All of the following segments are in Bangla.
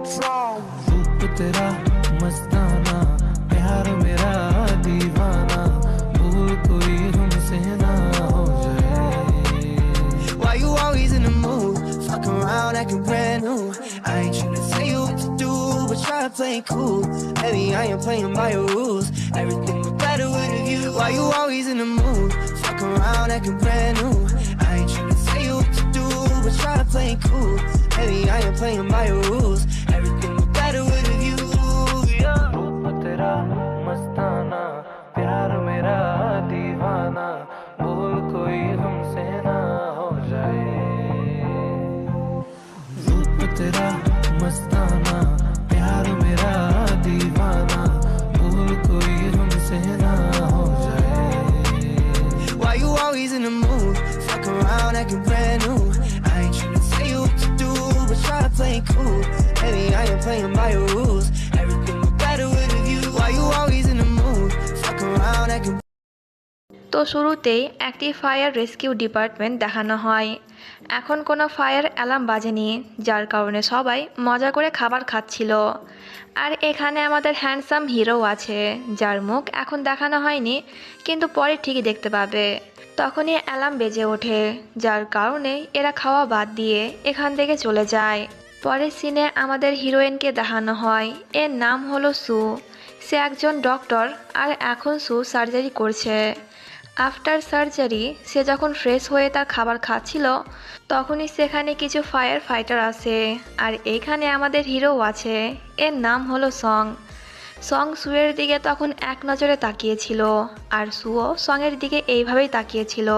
रूप तेरा मस्ताना, प्यार मेरा दीवाना, भूल कोई हमसे ना हो जाए। Why you always in the mood? Fuck around acting brand new. I ain't tryna tell you what to do, but try to play it cool. Baby, I ain't playing by your rules. Everything was better with a view. Why you always in the mood? Fuck around acting brand new. I ain't tryna tell you what to do, but try to play it cool. Baby, I ain't playing by your rules. Everything was better with a view. Yeah. रूप तेरा मस्ताना, प्यार मेरा दीवाना, भूल कोई हमसे ना हो जाए। रूप तेरा मस्ताना, प्यार मेरा दीवाना, भूल कोई हमसे ना हो जाए। Why you always in the mood? Fuck around acting brand new. I ain't tryna tell you what to do, but try to play it cool. Baby, I ain't playing by your rules. Everything was better with a view. Why you always in the mood? Fuck around acting. তো শুরুতেই একটি ফায়ার রেস্কিউ ডিপার্টমেন্ট দেখানো হয়। এখন কোনো ফায়ার অ্যালার্ম বাজেনি, যার কারণে সবাই মজা করে খাবার খাচ্ছিল। আর এখানে আমাদের হ্যান্ডসাম হিরো আছে, যার মুখ এখন দেখানো হয়নি, কিন্তু পরে ঠিকই দেখতে পাবে। তখনই অ্যালার্ম বেজে ওঠে, যার কারণে এরা খাওয়া বাদ দিয়ে এখান থেকে চলে যায়। পরের সিনে আমাদের হিরোইনকে দেখানো হয়, এর নাম হলো সু। সে একজন ডক্টর, আর এখন সু সার্জারি করছে। আফটার সার্জারি সে যখন ফ্রেশ হয়ে তার খাবার খাচ্ছিল, তখনই সেখানে কিছু ফায়ার ফাইটার আসে। আর এইখানে আমাদের হিরো আছে, এর নাম হলো সং। সং সুয়ের দিকে তখন এক নজরে তাকিয়েছিল, আর সুও সঙের দিকে এইভাবেই তাকিয়েছিল,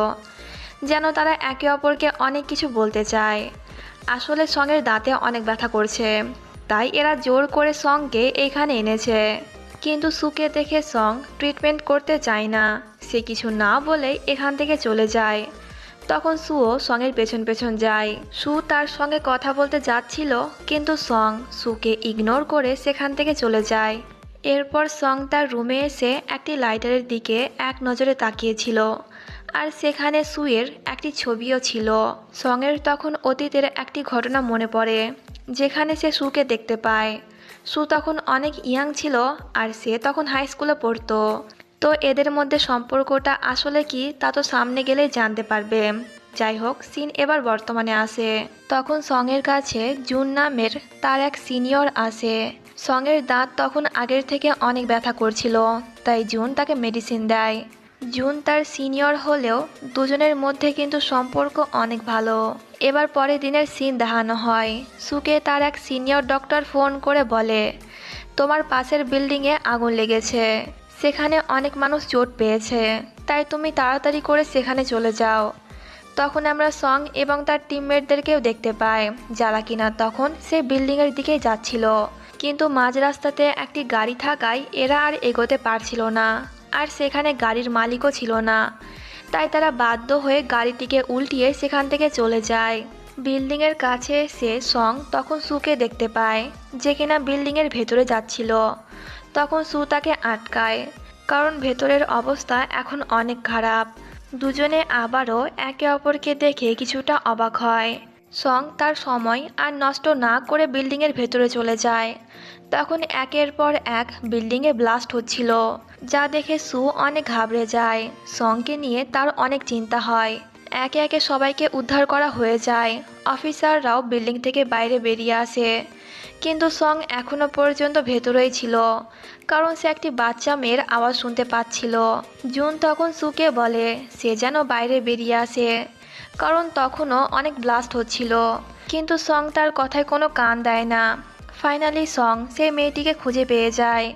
যেন তারা একে অপরকে অনেক কিছু বলতে চায়। আসলে সঙের দাঁতে অনেক ব্যথা করছে, তাই এরা জোর করে সংকে এইখানে এনেছে। কিন্তু সুকে দেখে সং ট্রিটমেন্ট করতে চায় না, সে কিছু না বলেই এখান থেকে চলে যায়। তখন সুও সঙের পেছন পেছন যায়। সু তার সঙ্গে কথা বলতে যাচ্ছিল, কিন্তু সং সুকে ইগনোর করে সেখান থেকে চলে যায়। এরপর সং তার রুমে এসে একটি লাইটারের দিকে এক নজরে তাকিয়েছিল, আর সেখানে সুয়ের একটি ছবিও ছিল। সঙের তখন অতীতের একটি ঘটনা মনে পড়ে, যেখানে সে সুকে দেখতে পায়। সু তখন অনেক ইয়াং ছিল, আর সে তখন হাই স্কুলে পড়তো। তো এদের মধ্যে সম্পর্কটা আসলে কি তা তো সামনে গেলেই জানতে পারবে। যাই হোক, সিন এবার বর্তমানে আসে। তখন সঙের কাছে জুন নামের তার এক সিনিয়র আসে। সঙের দাঁত তখন আগের থেকে অনেক ব্যথা করছিল, তাই জুন তাকে মেডিসিন দেয়। জুন তার সিনিয়র হলেও দুজনের মধ্যে কিন্তু সম্পর্ক অনেক ভালো। এবার পরের দিনের সিন দেখানো হয়। সুকে তার এক সিনিয়র ডক্টর ফোন করে বলে, তোমার পাশের বিল্ডিংয়ে আগুন লেগেছে, সেখানে অনেক মানুষ চোট পেয়েছে, তাই তুমি তাড়াতাড়ি করে সেখানে চলে যাও। তখন আমরা সং এবং তার টিমমেটদেরকেও দেখতে পাই, যারা কিনা তখন সে বিল্ডিংয়ের দিকেই যাচ্ছিল। কিন্তু মাঝ রাস্তাতে একটি গাড়ি থাকায় এরা আর এগোতে পারছিল না, আর সেখানে গাড়ির মালিকও ছিল না, তাই তারা বাধ্য হয়ে গাড়িটিকে উল্টিয়ে সেখান থেকে চলে যায়। বিল্ডিংয়ের কাছে এসে সং তখন সুকে দেখতে পায়, যে কিনা বিল্ডিংয়ের ভেতরে যাচ্ছিল। তখন সু তাকে আটকায়, কারণ ভেতরের অবস্থা এখন অনেক খারাপ। দুজনে আবারও একে অপরকে দেখে কিছুটা অবাক হয়। সং তার সময় আর নষ্ট না করে বিল্ডিংয়ের ভেতরে চলে যায়। তখন একের পর এক বিল্ডিংয়ে ব্লাস্ট হচ্ছিল, যা দেখে সু অনেক ঘাবড়ে যায়। সংকে নিয়ে তার অনেক চিন্তা হয়। একে একে সবাইকে উদ্ধার করা হয়ে যায়। অফিসাররাও বিল্ডিং থেকে বাইরে বেরিয়ে আসে, কিন্তু সং এখনো পর্যন্ত ভেতরেই ছিল, কারণ সে একটি বাচ্চা মেয়ের আওয়াজ শুনতে পাচ্ছিল। জুন তখন সুকে বলে সে যেন বাইরে বেরিয়ে আসে, কারণ তখনও অনেক ব্লাস্ট হচ্ছিল, কিন্তু সং তার কথায় কোনো কান দেয় না। ফাইনালি সং সেই মেয়েটিকে খুঁজে পেয়ে যায়।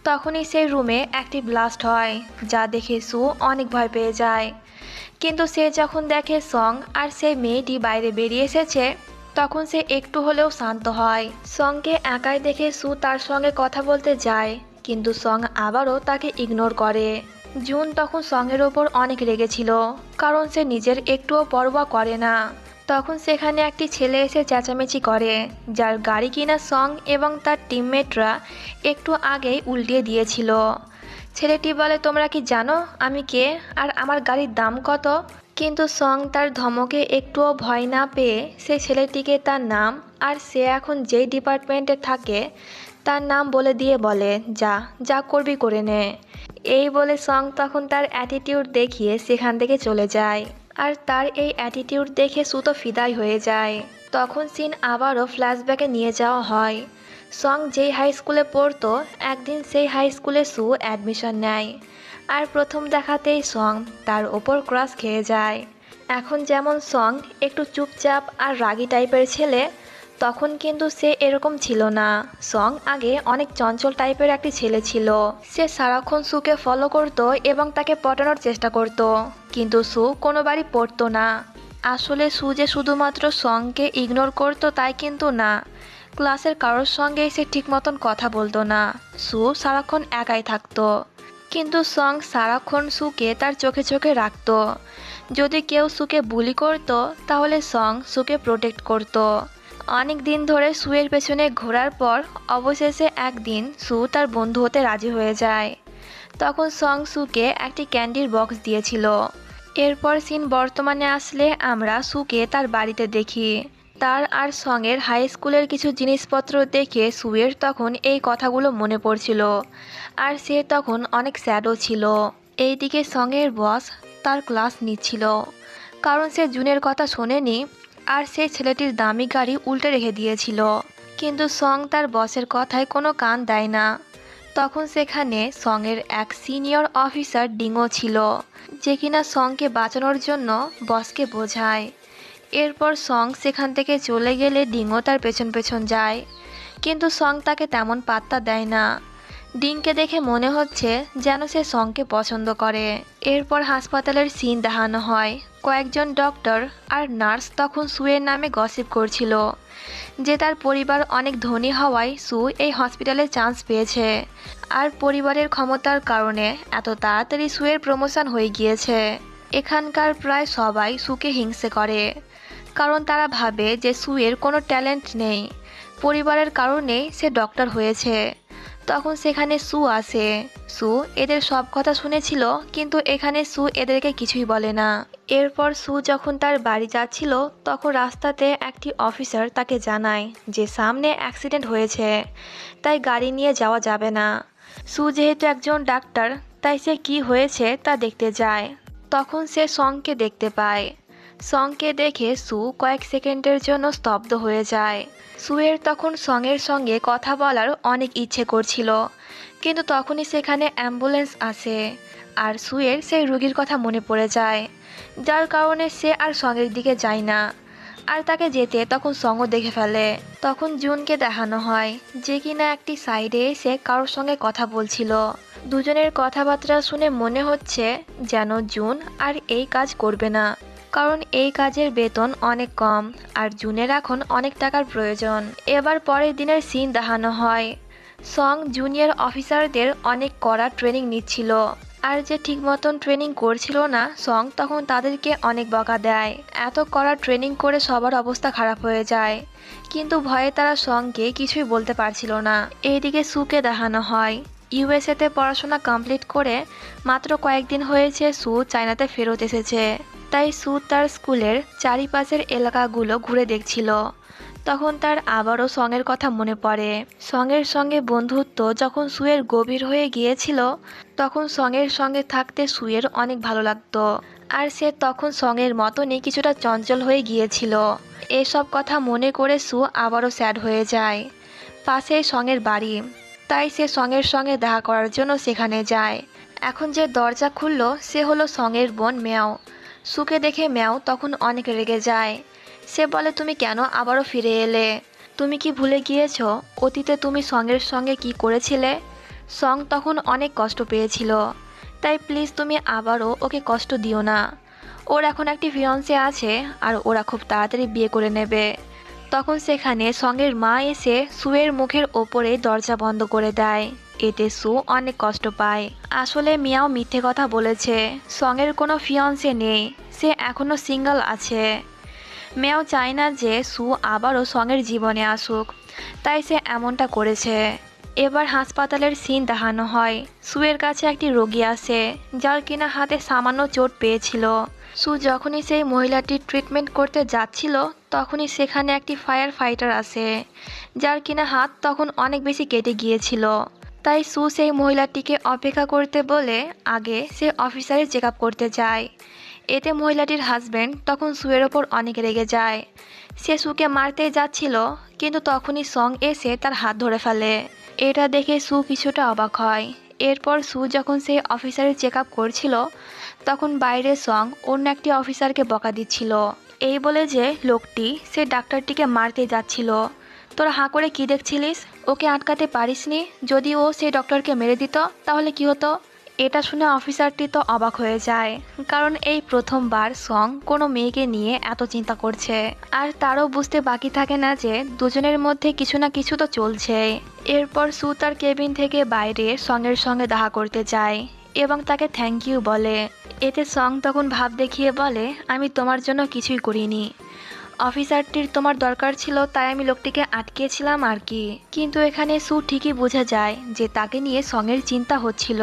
তখনই সেই রুমে একটি ব্লাস্ট হয়, যা দেখে সু অনেক ভয় পেয়ে যায়। কিন্তু সে যখন দেখে সং আর সেই মেয়েটি বাইরে বেরিয়ে এসেছে, তখন সে একটু হলেও শান্ত হয়। সংকে একাই দেখে সু তার সঙ্গে কথা বলতে যায়, কিন্তু সং আবারও তাকে ইগনোর করে। জুন তখন সঙের ওপর অনেক রেগেছিল, কারণ সে নিজের একটুও পরোয়া করে না। তখন সেখানে একটি ছেলে এসে চেঁচামেচি করে, যার গাড়ি কিনা সং এবং তার টিমমেটরা একটু আগেই উল্টিয়ে দিয়েছিল। ছেলেটি বলে, তোমরা কি জানো আমি কে আর আমার গাড়ির দাম কত? কিন্তু সং তার ধমকে একটুও ভয় না পেয়ে সে ছেলেটিকে তার নাম আর সে এখন যেই ডিপার্টমেন্টে থাকে তার নাম বলে দিয়ে বলে, যা যা করবি করে নে। এই বলে সং তখন তার অ্যাটিটিউড দেখিয়ে সেখান থেকে চলে যায়। আর তার এই অ্যাটিটিউড দেখে সু তো ফিদাই হয়ে যায়। তখন সিন আবারও ফ্ল্যাশব্যাকে নিয়ে যাওয়া হয়। সং যেই হাই স্কুলে পড়তো একদিন সেই হাই স্কুলে সু অ্যাডমিশন নেয়। আর প্রথম দেখাতেই সং তার ওপর ক্রাশ খেয়ে যায়। এখন যেমন সং একটু চুপচাপ আর রাগী টাইপের ছেলে, তখন কিন্তু সে এরকম ছিল না। সং আগে অনেক চঞ্চল টাইপের একটি ছেলে ছিল। সে সারাক্ষণ সুকে ফলো করত এবং তাকে পটানোর চেষ্টা করত, কিন্তু সু কোনোবারই পড়তো না। আসলে সু যে শুধুমাত্র সংকে ইগনোর করতো তাই কিন্তু না, ক্লাসের কারোর সঙ্গে সে ঠিক মতন কথা বলতো না। সু সারাক্ষণ একাই থাকতো, কিন্তু সং সারাক্ষণ সুকে তার চোখে চোখে রাখতো। যদি কেউ সুকে বুলি করতো তাহলে সং সুকে প্রোটেক্ট করতো। অনেক দিন ধরে সুয়ের পেছনে ঘোরার পর অবশেষে একদিন সু তার বন্ধু হতে রাজি হয়ে যায়। তখন সং সুকে একটি ক্যান্ডির বক্স দিয়েছিল। এরপর সিন বর্তমানে আসলে আমরা সুকে তার বাড়িতে দেখি। তার আর সঙের হাই স্কুলের কিছু জিনিসপত্র দেখে সুয়ের তখন এই কথাগুলো মনে পড়ছিল, আর সে তখন অনেক স্যাডও ছিল। এইদিকে সঙের বস তার ক্লাস নিচ্ছিল, কারণ সে জুনের কথা শোনেনি আর সেই ছেলেটির দামি গাড়ি উল্টে রেখে দিয়েছিল। কিন্তু সং তার বসের কথায় কোনো কান দেয় না। তখন সেখানে সঙের এক সিনিয়র অফিসার ডিঙো ছিল, যে কিনা সংকে বাঁচানোর জন্য বসকে বোঝায়। এরপর সং সেখান থেকে চলে গেলে ডিঙো তার পেছন পেছন যায়, কিন্তু সং তাকে তেমন পাত্তা দেয় না। ডিংকে দেখে মনে হচ্ছে যেন সে সংকে পছন্দ করে। এরপর হাসপাতালের সিন দেখানো হয়। কয়েকজন ডক্টর আর নার্স তখন সুয়ের নামে গসিপ করছিল যে তার পরিবার অনেক ধনী হওয়ায় সু এই হসপিটালে চান্স পেয়েছে, আর পরিবারের ক্ষমতার কারণে এত তাড়াতাড়ি সুয়ের প্রমোশন হয়ে গিয়েছে। এখানকার প্রায় সবাই সুকে হিংসে করে, কারণ তারা ভাবে যে সুয়ের কোনো ট্যালেন্ট নেই, পরিবারের কারণে সে ডক্টর হয়েছে। তখন সেখানে সু আসে। সু এদের সব কথা শুনেছিল, কিন্তু এখানে সু এদেরকে কিছুই বলে না। এরপর সু যখন তার বাড়ি যাচ্ছিল তখন রাস্তাতে একটি অফিসার তাকে জানায় যে সামনে অ্যাক্সিডেন্ট হয়েছে, তাই গাড়ি নিয়ে যাওয়া যাবে না। সু যেহেতু একজন ডাক্তার, তাই সে কি হয়েছে তা দেখতে যায়। তখন সে সংকে দেখতে পায়। সংকে দেখে সু কয়েক সেকেন্ডের জন্য স্তব্ধ হয়ে যায়। সুয়ের তখন সঙের সঙ্গে কথা বলার অনেক ইচ্ছে করছিল, কিন্তু তখনই সেখানে অ্যাম্বুলেন্স আসে আর সুয়ের সেই রোগীর কথা মনে পড়ে যায়, যার কারণে সে আর সঙের দিকে যায় না। আর তাকে যেতে তখন সঙও দেখে ফেলে। তখন জুনকে দেখানো হয়, যে কিনা একটি সাইডে এসে কারোর সঙ্গে কথা বলছিল। দুজনের কথাবার্তা শুনে মনে হচ্ছে যেন জুন আর এই কাজ করবে না, কারণ এই কাজের বেতন অনেক কম আর জুনের এখন অনেক টাকার প্রয়োজন। এবার পরের দিনের সিন দেখানো হয়। সং জুনিয়র অফিসারদের অনেক কড়া ট্রেনিং নিচ্ছিল, আর যে ঠিক মতন ট্রেনিং করছিল না সং তখন তাদেরকে অনেক বকা দেয়। এত কড়া ট্রেনিং করে সবার অবস্থা খারাপ হয়ে যায়, কিন্তু ভয়ে তারা সংকে কিছুই বলতে পারছিল না। এইদিকে সুকে দেখানো হয়। ইউএসএতে পড়াশোনা কমপ্লিট করে মাত্র কয়েকদিন হয়েছে সু চায়নাতে ফেরত এসেছে, তাই সু তার স্কুলের চারিপাশের এলাকাগুলো ঘুরে দেখছিল। তখন তার আবারও সঙের কথা মনে পড়ে। সঙের সঙ্গে বন্ধুত্ব যখন সুয়ের গভীর হয়ে গিয়েছিল, তখন সঙের সঙ্গে থাকতে সুয়ের অনেক ভালো লাগতো, আর সে তখন সঙের মতনই কিছুটা চঞ্চল হয়ে গিয়েছিল। এসব কথা মনে করে সু আবারও স্যাড হয়ে যায়। পাশেই সঙের বাড়ি, তাই সে সঙের সঙ্গে দেখা করার জন্য সেখানে যায়। এখন যে দরজা খুলল সে হলো সঙের বোন মেয়াও। সুকে দেখে মেয়াও তখন অনেক রেগে যায়। সে বলে, তুমি কেন আবারও ফিরে এলে? তুমি কি ভুলে গিয়েছ অতীতে তুমি সঙের সঙ্গে কি করেছিলে? সং তখন অনেক কষ্ট পেয়েছিল, তাই প্লিজ তুমি আবারও ওকে কষ্ট দিও না। ওর এখন একটি ফিয়ন্সে আছে আর ওরা খুব তাড়াতাড়ি বিয়ে করে নেবে। তখন সেখানে সঙের মা এসে সুয়ের মুখের ওপরে দরজা বন্ধ করে দেয়। এতে সু অনেক কষ্ট পায়। আসলে মিয়াও মিথ্যে কথা বলেছে, সঙের কোনো ফিয়ন্সে নেই, সে এখনো সিঙ্গেল আছে। মেয়াও চায় না যে সু আবারও সঙের জীবনে আসুক, তাই সে এমনটা করেছে। এবার হাসপাতালের সিন দেখানো হয়। সুয়ের কাছে একটি রোগী আছে যার কিনা হাতে সামান্য চোট পেয়েছিল। সু যখনই সেই মহিলাটির ট্রিটমেন্ট করতে যাচ্ছিল তখনই সেখানে একটি ফায়ার ফাইটার আসে যার কিনা হাত তখন অনেক বেশি কেটে গিয়েছিল। তাই সু সেই মহিলাটিকে অপেক্ষা করতে বলে আগে সে অফিসারের চেক আপ করতে যায়। এতে মহিলাটির হাজব্যান্ড তখন সুয়ের ওপর অনেক রেগে যায়। সে সুকে মারতে যাচ্ছিল কিন্তু তখনই সং এসে তার হাত ধরে ফেলে। এটা দেখে সু কিছুটা অবাক হয়। এরপর সু যখন সেই অফিসারের চেক আপ করছিল তখন বাইরে সং অন্য একটি অফিসারকে বকা দিচ্ছিল, এই বলে যে লোকটি সে ডাক্তারটিকে মারতে যাচ্ছিল। তোরা হাঁ করে কি দেখছিলিস? ওকে আটকাতে পারিসনি? যদি ও সেই ডক্টরকে মেরে দিত তাহলে কি হতো? এটা শুনে অফিসারটি তো অবাক হয়ে যায়, কারণ এই প্রথমবার সং কোনো মেয়েকে নিয়ে এত চিন্তা করছে। আর তারও বুঝতে বাকি থাকে না যে দুজনের মধ্যে কিছু না কিছু তো চলছে। এরপর সু তার কেবিন থেকে বাইরে সঙ্গের সঙ্গে দেখা করতে যায় এবং তাকে থ্যাংক ইউ বলে। এতে সং তখন ভাব দেখিয়ে বলে, আমি তোমার জন্য কিছুই করিনি। অফিসারটির তোমার দরকার ছিল তাই আমি লোকটিকে আটকেছিলাম আর কি। কিন্তু এখানে সু ঠিকই বোঝা যায় যে তাকে নিয়ে সঙের চিন্তা হচ্ছিল।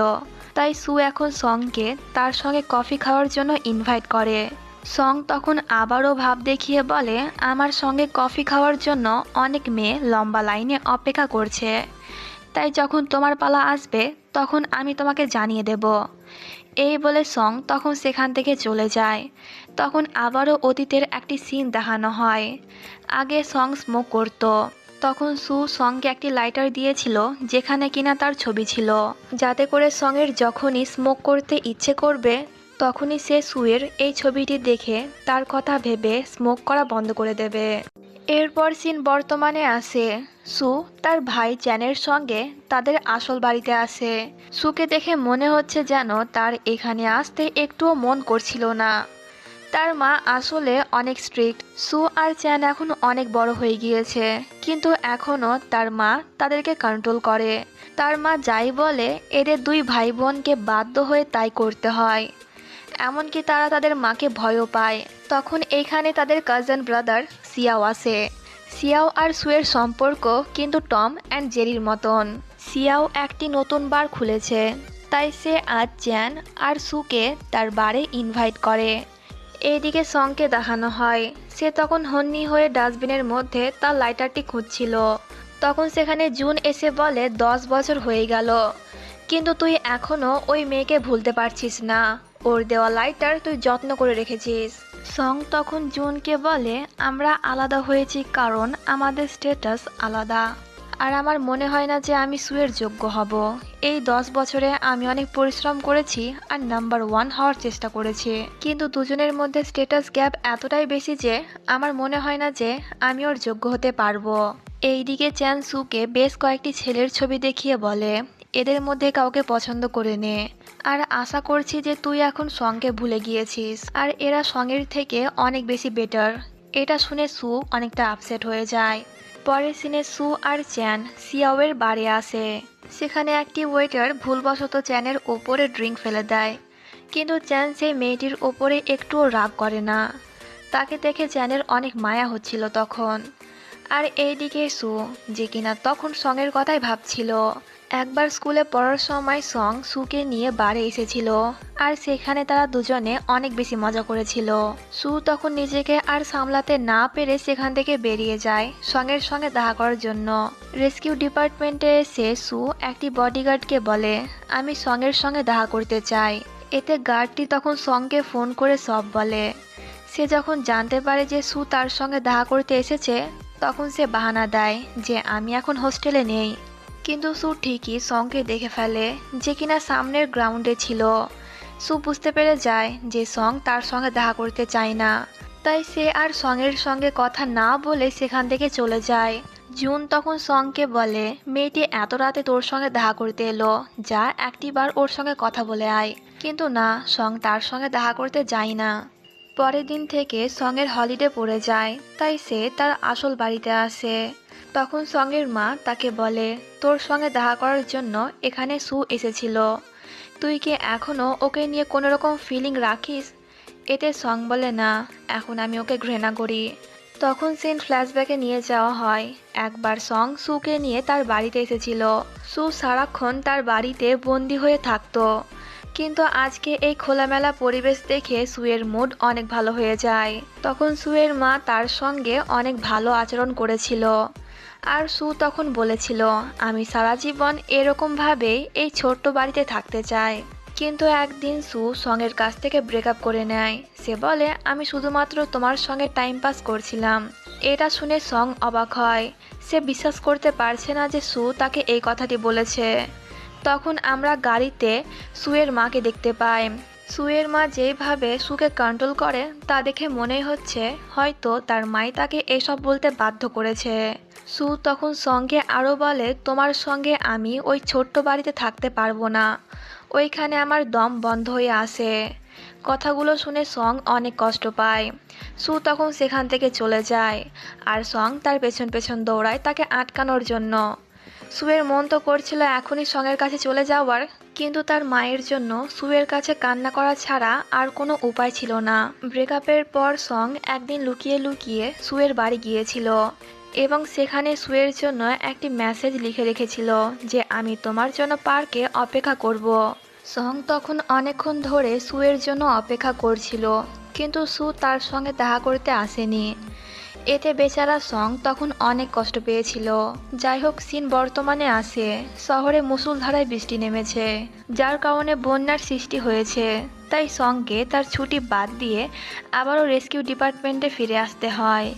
তাই সু এখন সংকে তার সঙ্গে কফি খাওয়ার জন্য ইনভাইট করে। সং তখন আবারও ভাব দেখিয়ে বলে, আমার সঙ্গে কফি খাওয়ার জন্য অনেক মেয়ে লম্বা লাইনে অপেক্ষা করছে, তাই যখন তোমার পালা আসবে তখন আমি তোমাকে জানিয়ে দেব। এই বলে সং তখন সেখান থেকে চলে যায়। তখন আবারও অতীতের একটি সিন দেখানো হয়। আগে সং স্মোক করত, তখন সু সংকে একটি লাইটার দিয়েছিল যেখানে কিনা তার ছবি ছিল, যাতে করে সঙের যখনই স্মোক করতে ইচ্ছে করবে তখনই সে সুয়ের এই ছবিটি দেখে তার কথা ভেবে স্মোক করা বন্ধ করে দেবে। এরপর সিন বর্তমানে আসে। সু তার ভাই চ্যানের সঙ্গে তাদের আসল বাড়িতে আসে। সুকে দেখে মনে হচ্ছে যেন তার এখানে আসতে একটুও মন করছিল না। তার মা আসলে অনেক স্ট্রিক্ট। সু আর চ্যান এখন অনেক বড় হয়ে গিয়েছে, কিন্তু এখনও তার মা তাদেরকে কন্ট্রোল করে। তার মা যাই বলে এদের দুই ভাই বোনকে বাধ্য হয়ে তাই করতে হয়। এমনকি তারা তাদের মাকে ভয়ও পায়। তখন এইখানে তাদের কাজিন ব্রাদার সিয়াও আসে। সিয়াও আর সুয়ের সম্পর্ক কিন্তু টম অ্যান্ড জেরির মতন। সিয়াও একটি নতুন বার খুলেছে, তাই সে আজ চ্যান আর সুকে তার বারে ইনভাইট করে। এইদিকে সংকে দেখানো হয় সে তখন হন্যি হয়ে ডাস্টবিনের মধ্যে তার লাইটারটি খুঁজছিল। তখন সেখানে জুন এসে বলে 10 বছর হয়ে গেল, কিন্তু তুই এখনও ওই মেয়েকে ভুলতে পারছিস না। ওর দেওয়া লাইটার তুই যত্ন করে রেখেছিস। সং তখন জুনকে বলে, আমরা আলাদা হয়েছি কারণ আমাদের স্ট্যাটাস আলাদা, আর আমার মনে হয় না যে আমি সুয়ের যোগ্য হব। এই 10 বছরে আমি অনেক পরিশ্রম করেছি আর নাম্বার 1 হওয়ার চেষ্টা করেছি, কিন্তু দুজনের মধ্যে স্ট্যাটাস গ্যাপ এতটাই বেশি যে আমার মনে হয় না যে আমি ওর যোগ্য হতে পারবো। এইদিকে চ্যান সুকে বেশ কয়েকটি ছেলের ছবি দেখিয়ে বলে, এদের মধ্যে কাউকে পছন্দ করে নে, আর আশা করছি যে তুই এখন সঙ্গে ভুলে গিয়েছিস আর এরা সঙ্গের থেকে অনেক বেশি বেটার। এটা শুনে সু অনেকটা আপসেট হয়ে যায়। পরের সিনে সু আর চ্যান সিয়াওয়ের বাড়ি আসে। সেখানে একটি ওয়েটার ভুলবশত চ্যানের ওপরে ড্রিঙ্ক ফেলে দেয়, কিন্তু চ্যান সেই মেয়েটির ওপরে একটুও রাগ করে না। তাকে দেখে চ্যানের অনেক মায়া হচ্ছিল তখন। আর এইদিকে সু, যে কিনা তখন সঙের কথাই ভাবছিল। একবার স্কুলে পড়ার সময় সং সুকে নিয়ে বারে এসেছিল আর সেখানে তারা দুজনে অনেক বেশি মজা করেছিল। সু তখন নিজেকে আর সামলাতে না পেরে সেখান থেকে বেরিয়ে যায় সঙের সঙ্গে দেখা করার জন্য। রেস্কিউ ডিপার্টমেন্টে এসে সু একটি বডিগার্ডকে বলে, আমি সঙের সঙ্গে দেখা করতে চাই। এতে গার্ডটি তখন সংকে ফোন করে সব বলে। সে যখন জানতে পারে যে সু তার সঙ্গে দেখা করতে এসেছে তখন সে বাহানা দেয় যে আমি এখন হোস্টেলে নেই। কিন্তু সু ঠিকই সংকে দেখে ফেলে যে কিনা সামনের গ্রাউন্ডে ছিল। সু বুঝতে পেরে যায় যে সং তার সঙ্গে দেখা করতে চায় না, তাই সে আর সঙের সঙ্গে কথা না বলে সেখান থেকে চলে যায়। জুন তখন সংকে বলে, মেয়েটি এত রাতে তোর সঙ্গে দেখা করতে এলো, যা একটিবার ওর সঙ্গে কথা বলে আয়। কিন্তু না, সং তার সঙ্গে দেখা করতে যায় না। পরের দিন থেকে সঙের হলিডে পড়ে যায়, তাই সে তার আসল বাড়িতে আসে। তখন সঙের মা তাকে বলে, তোর সঙ্গে দেখা করার জন্য এখানে সু এসেছিল, তুই কি এখনও ওকে নিয়ে কোনো রকম ফিলিং রাখিস? এতে সং বলে, না, এখন আমি ওকে ঘৃণা করি। তখন সিন ফ্ল্যাশব্যাকে নিয়ে যাওয়া হয়। একবার সং সুকে নিয়ে তার বাড়িতে এসেছিল। সু সারাক্ষণ তার বাড়িতে বন্দি হয়ে থাকতো, কিন্তু আজকে এই খোলামেলা পরিবেশ দেখে সুয়ের মুড অনেক ভালো হয়ে যায়। তখন সুয়ের মা তার সঙ্গে অনেক ভালো আচরণ করেছিল, আর সু তখন বলেছিল, আমি সারা জীবন এরকমভাবেই এই ছোট্ট বাড়িতে থাকতে চাই। কিন্তু একদিন সু সঙের কাছ থেকে ব্রেকআপ করে নেয়। সে বলে, আমি শুধুমাত্র তোমার সঙ্গে টাইম পাস করছিলাম। এটা শুনে সং অবাক হয়। সে বিশ্বাস করতে পারছে না যে সু তাকে এই কথাটি বলেছে। তখন আমরা গাড়িতে সুয়ের মাকে দেখতে পাই। সুয়ের মা যেভাবে সুকে কন্ট্রোল করে তা দেখে মনে হচ্ছে হয়তো তার মাই তাকে এসব বলতে বাধ্য করেছে। সু তখন সঙ্গে আরও বলে, তোমার সঙ্গে আমি ওই ছোট্ট বাড়িতে থাকতে পারবো না, ওইখানে আমার দম বন্ধ হয়ে আসে। কথাগুলো শুনে সং অনেক কষ্ট পায়। সু তখন সেখান থেকে চলে যায়, আর সং তার পেছন পেছন দৌড়ায় তাকে আটকানোর জন্য। সুয়ের মন তো করছিল এখনই সঙের কাছে চলে যাওয়ার, কিন্তু তার মায়ের জন্য সুয়ের কাছে কান্না করা ছাড়া আর কোনো উপায় ছিল না। ব্রেকআপের পর সং একদিন লুকিয়ে লুকিয়ে সুয়ের বাড়ি গিয়েছিল এবং সেখানে সুয়ের জন্য একটি মেসেজ লিখে রেখেছিল যে আমি তোমার জন্য পার্কে অপেক্ষা করব। সং তখন অনেকক্ষণ ধরে সুয়ের জন্য অপেক্ষা করছিল, কিন্তু সু তার সঙ্গে দেখা করতে আসেনি। এতে বেচারা সং তখন অনেক কষ্ট পেয়েছিল। যাই হোক, সিন বর্তমানে আসে। শহরে মুষলধারায় বৃষ্টি নেমেছে, যার কারণে বন্যার সৃষ্টি হয়েছে। তাই সঙ্গে তার ছুটি বাদ দিয়ে আবারও রেস্কিউ ডিপার্টমেন্টে ফিরে আসতে হয়।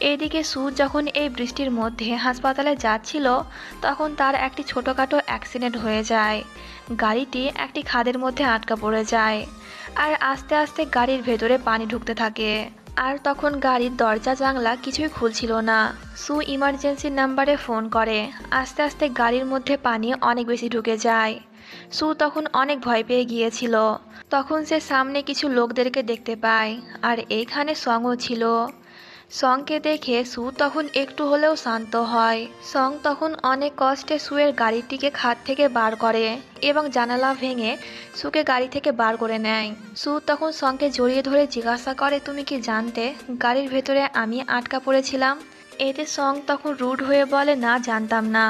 এইদিকে সু যখন এই বৃষ্টির মধ্যে হাসপাতালে যাচ্ছিল, তখন তার একটি ছোটোখাটো অ্যাক্সিডেন্ট হয়ে যায়। গাড়িটি একটি খাদের মধ্যে আটকা পড়ে যায়, আর আস্তে আস্তে গাড়ির ভেতরে পানি ঢুকতে থাকে। আর তখন গাড়ির দরজা জানলা কিছুই খুলছিল না। সু ইমার্জেন্সি নাম্বারে ফোন করে। আস্তে আস্তে গাড়ির মধ্যে পানি অনেক বেশি ঢুকে যায়। সু তখন অনেক ভয় পেয়ে গিয়েছিল। তখন সে সামনে কিছু লোকদেরকে দেখতে পায়, আর এইখানে সঙও ছিল। সংকে দেখে সু তখন একটু হলেও শান্ত হয়। সং তখন অনেক কষ্টে সুয়ের গাড়িটিকে খাদ থেকে বার করে এবং জানালা ভেঙে সুকে গাড়ি থেকে বার করে নেয়। সু তখন সংকে জড়িয়ে ধরে জিজ্ঞাসা করে, তুমি কি জানতে গাড়ির ভেতরে আমি আটকা পড়েছিলাম? এতে সং তখন রুড হয়ে বলে, না, জানতাম না,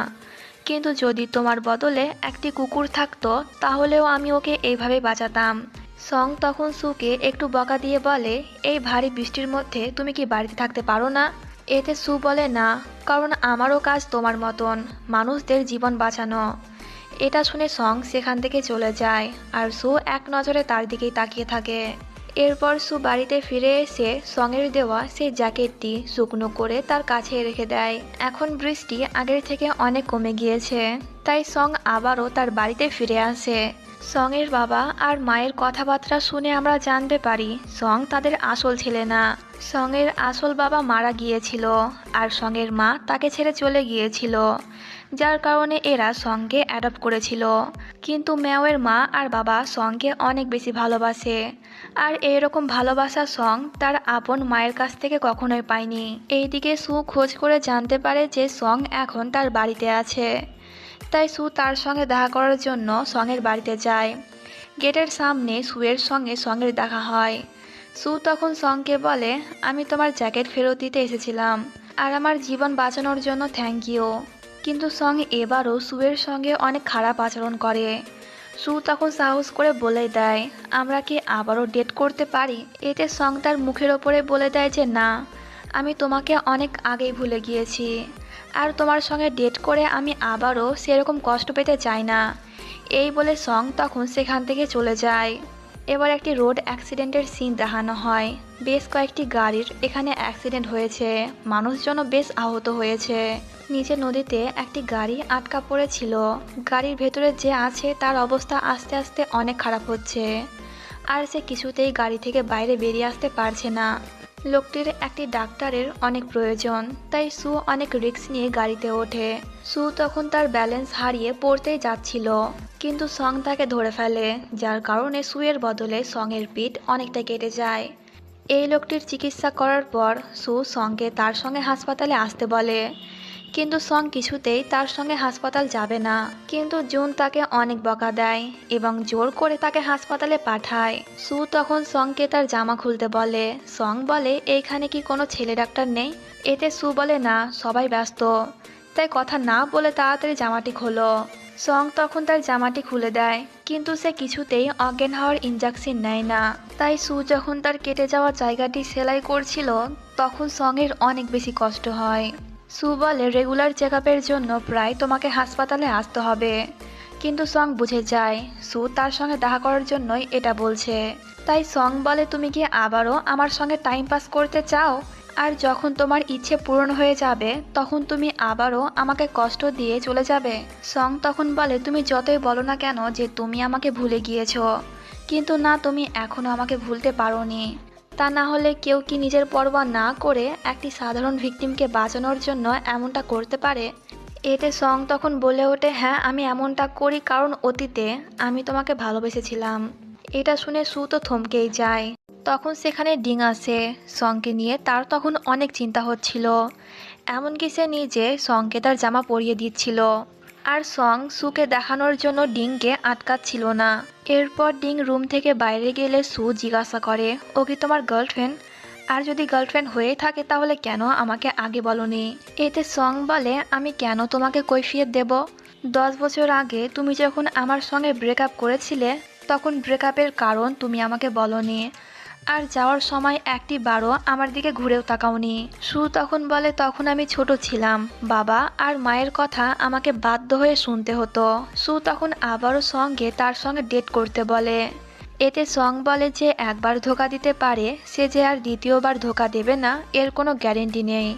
কিন্তু যদি তোমার বদলে একটি কুকুর থাকতো তাহলেও আমি ওকে এইভাবে বাঁচাতাম। সং তখন সুকে একটু বকা দিয়ে বলে, এই ভারী বৃষ্টির মধ্যে তুমি কি বাড়িতে থাকতে পারো না? এতে সু বলে, না, কারণ আমারও কাজ তোমার মতন, মানুষদের জীবন বাঁচানো। এটা শুনে সং সেখান থেকে চলে যায়, আর সু এক নজরে তার দিকেই তাকিয়ে থাকে। এরপর সু বাড়িতে ফিরে এসে সঙের দেওয়া সেই জ্যাকেটটি শুকনো করে তার কাছে রেখে দেয়। এখন বৃষ্টি আগের থেকে অনেক কমে গিয়েছে, তাই সং আবারও তার বাড়িতে ফিরে আসে। সঙের বাবা আর মায়ের কথাবার্তা শুনে আমরা জানতে পারি সং তাদের আসল ছেলে না। সঙের আসল বাবা মারা গিয়েছিল, আর সঙের মা তাকে ছেড়ে চলে গিয়েছিল, যার কারণে এরা সঙ্গে অ্যাডপ্ট করেছিল। কিন্তু ম্যাওয়ের মা আর বাবা সঙ্গে অনেক বেশি ভালোবাসে, আর এইরকম ভালোবাসা সং তার আপন মায়ের কাছ থেকে কখনোই পায়নি। এইদিকে সু খোঁজ করে জানতে পারে যে সং এখন তার বাড়িতে আছে। তাই সু তার সঙ্গে দেখা করার জন্য সঙের বাড়িতে যায়। গেটের সামনে সুয়ের সঙ্গে সঙের দেখা হয়। সু তখন সংকে বলে, আমি তোমার জ্যাকেট ফেরত দিতে এসেছিলাম, আর আমার জীবন বাঁচানোর জন্য থ্যাংক ইউ। কিন্তু সং এবারও সুয়ের সঙ্গে অনেক খারাপ আচরণ করে। সু তখন সাহস করে বলে দেয়, আমরা কি আবারও ডেট করতে পারি? এতে সং তার মুখের ওপরে বলে দেয় যে না, আমি তোমাকে অনেক আগেই ভুলে গিয়েছি, আর তোমার সঙ্গে ডেট করে আমি আবারও সেরকম কষ্ট পেতে চাই না। এই বলে সং তখন সেখান থেকে চলে যায়। এবার একটি রোড অ্যাক্সিডেন্টের সিন দেখানো হয়। বেশ কয়েকটি গাড়ির এখানে অ্যাক্সিডেন্ট হয়েছে, মানুষজনও বেশ আহত হয়েছে। নিচে নদীতে একটি গাড়ি আটকা পড়েছিল। গাড়ির ভেতরে যে আছে তার অবস্থা আস্তে আস্তে অনেক খারাপ হচ্ছে, আর সে কিছুতেই গাড়ি থেকে বাইরে বেরিয়ে আসতে পারছে না। লোকটির একটি ডাক্তারের অনেক প্রয়োজন, তাই সু অনেক রিস্ক নিয়ে গাড়িতে ওঠে। সু তখন তার ব্যালেন্স হারিয়ে পড়তেই যাচ্ছিল, কিন্তু সং তাকে ধরে ফেলে, যার কারণে সুয়ের বদলে সঙের পিঠ অনেকটা কেটে যায়। এই লোকটির চিকিৎসা করার পর সু সঙ্গে তার সঙ্গে হাসপাতালে আসতে বলে, কিন্তু সং কিছুতেই তার সঙ্গে হাসপাতাল যাবে না। কিন্তু জুন তাকে অনেক বকা দেয় এবং জোর করে তাকে হাসপাতালে পাঠায়। সু তখন সংকে তার জামা খুলতে বলে। সং বলে এইখানে কি কোনো ছেলে ডাক্তার নেই? এতে সু বলে না, সবাই ব্যস্ত। তাই কথা না বলে তাড়াতাড়ি জামাটি খোলো। সং তখন তার জামাটি খুলে দেয়, কিন্তু সে কিছুতেই অজ্ঞান হওয়ার ইঞ্জেকশন নেয় না। তাই সু যখন তার কেটে যাওয়া জায়গাটি সেলাই করছিল তখন সঙের অনেক বেশি কষ্ট হয়। সু বলে রেগুলার চেক আপের জন্য প্রায় তোমাকে হাসপাতালে আসতে হবে। কিন্তু সং বুঝে যায় সু তার সঙ্গে দেখা করার জন্যই এটা বলছে। তাই সং বলে তুমি কি আবারও আমার সঙ্গে টাইম পাস করতে চাও? আর যখন তোমার ইচ্ছে পূরণ হয়ে যাবে তখন তুমি আবারও আমাকে কষ্ট দিয়ে চলে যাবে। সং তখন বলে তুমি যতই বলো না কেন যে তুমি আমাকে ভুলে গিয়েছো, কিন্তু না, তুমি এখনো আমাকে ভুলতে পারোনি। তা না হলে কেউ কি নিজের পরোয়া না করে একটি সাধারণ ভিকটিমকে বাঁচানোর জন্য এমনটা করতে পারে? এতে সং তখন বলে ওঠে, হ্যাঁ আমি এমনটা করি কারণ অতীতে আমি তোমাকে ভালোবেসেছিলাম। এটা শুনে সু তো থমকেই যায়। তখন সেখানে ডিং আসে সংকে নিয়ে। তার তখন অনেক চিন্তা হচ্ছিল, এমনকি সে নিজে সংকে তার জামা পরিয়ে দিচ্ছিল। আর সং সুকে দেখানোর জন্য ডিংকে আটকাচ্ছিল না। এরপর ডিং রুম থেকে বাইরে গেলে সু জিজ্ঞাসা করে, ও কি তোমার গার্লফ্রেন্ড? আর যদি গার্লফ্রেন্ড হয়ে থাকে তাহলে কেন আমাকে আগে বলনি? এতে সং বলে, আমি কেন তোমাকে কৈফিয়ত দেব? 10 বছর আগে তুমি যখন আমার সঙ্গে ব্রেকআপ করেছিলে তখন ব্রেকআপের কারণ তুমি আমাকে বলনি। আর যাওয়ার সময় একটি বারও আমার দিকে ঘুরেও তাকাওনি। সু তখন বলে, তখন আমি ছোট ছিলাম, বাবা আর মায়ের কথা আমাকে বাধ্য হয়ে শুনতে হতো। সু তখন আবারও সঙ্গে তার সঙ্গে ডেট করতে বলে। এতে সং বলে যে একবার ধোকা দিতে পারে সে যে আর দ্বিতীয়বার ধোকা দেবে না এর কোনো গ্যারেন্টি নেই।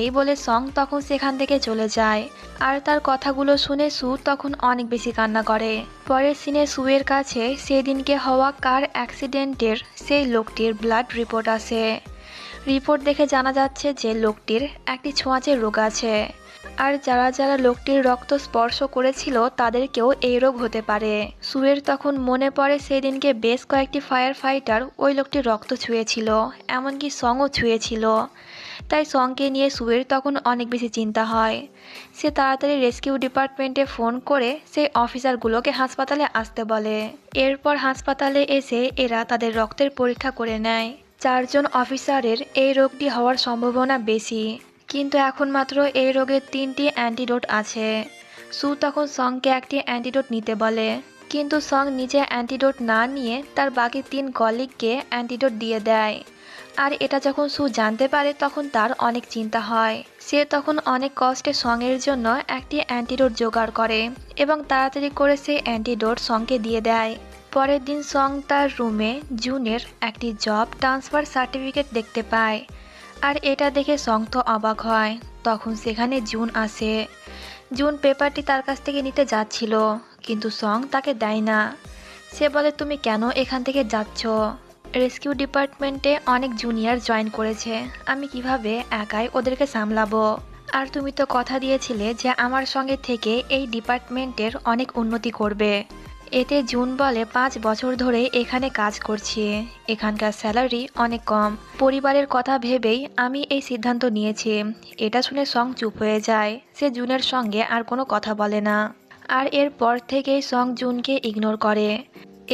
এই বলে সং তখন সেখান থেকে চলে যায়। আর তার কথাগুলো শুনে সু তখন অনেক বেশি কান্না করে। পরের সিনে সুয়ের কাছে সেদিনকে হওয়া কার অ্যাক্সিডেন্টের সেই লোকটির ব্লাড রিপোর্ট আসে। রিপোর্ট দেখে জানা যাচ্ছে যে লোকটির একটি ছোঁয়াচে রোগ আছে। আর যারা যারা লোকটির রক্ত স্পর্শ করেছিল তাদেরকেও এই রোগ হতে পারে। সুয়ের তখন মনে পড়ে সেদিনকে বেশ কয়েকটি ফায়ার ফাইটার ওই লোকটির রক্ত ছুঁয়েছিল, এমনকি সংও ছুঁয়েছিল। তাই সংকে নিয়ে সুয়ের তখন অনেক বেশি চিন্তা হয়। সে তাড়াতাড়ি রেস্কিউ ডিপার্টমেন্টে ফোন করে সেই অফিসারগুলোকে হাসপাতালে আসতে বলে। এরপর হাসপাতালে এসে এরা তাদের রক্তের পরীক্ষা করে নেয়। 4 জন অফিসারের এই রোগটি হওয়ার সম্ভাবনা বেশি, কিন্তু এখন মাত্র এই রোগের 3টি অ্যান্টিডোট আছে। সু তখন সংকে একটি অ্যান্টিডোট নিতে বলে, কিন্তু সং নিজে অ্যান্টিডোট না নিয়ে তার বাকি 3 কলিগকে অ্যান্টিডোট দিয়ে দেয়। আর এটা যখন সু জানতে পারে তখন তার অনেক চিন্তা হয়। সে তখন অনেক কষ্টে সঙের জন্য একটি অ্যান্টিডোট জোগাড় করে এবং তাড়াতাড়ি করে সেই অ্যান্টিডোট সংকে দিয়ে দেয়। পরের দিন সং তার রুমে জুনের একটি জব ট্রান্সফার সার্টিফিকেট দেখতে পায়। আর এটা দেখে সং তো অবাক হয়। তখন সেখানে জুন আসে। জুন পেপারটি তার কাছ থেকে নিতে যাচ্ছিল, কিন্তু সং তাকে দেয় না। সে বলে, তুমি কেন এখান থেকে যাচ্ছ? রেস্কিউ ডিপার্টমেন্টে অনেক জুনিয়র জয়েন করেছে, আমি কিভাবে একাই ওদেরকে সামলাবো? আর তুমি তো কথা দিয়েছিলে যে আমার সঙ্গে থেকে এই ডিপার্টমেন্টের অনেক উন্নতি করবে। এতে জুন বলে, 5 বছর ধরে এখানে কাজ করছি, এখানকার স্যালারি অনেক কম, পরিবারের কথা ভেবেই আমি এই সিদ্ধান্ত নিয়েছি। এটা শুনে সং চুপ হয়ে যায়। সে জুনের সঙ্গে আর কোনো কথা বলে না। আর এরপর থেকেই সং জুনকে ইগনোর করে।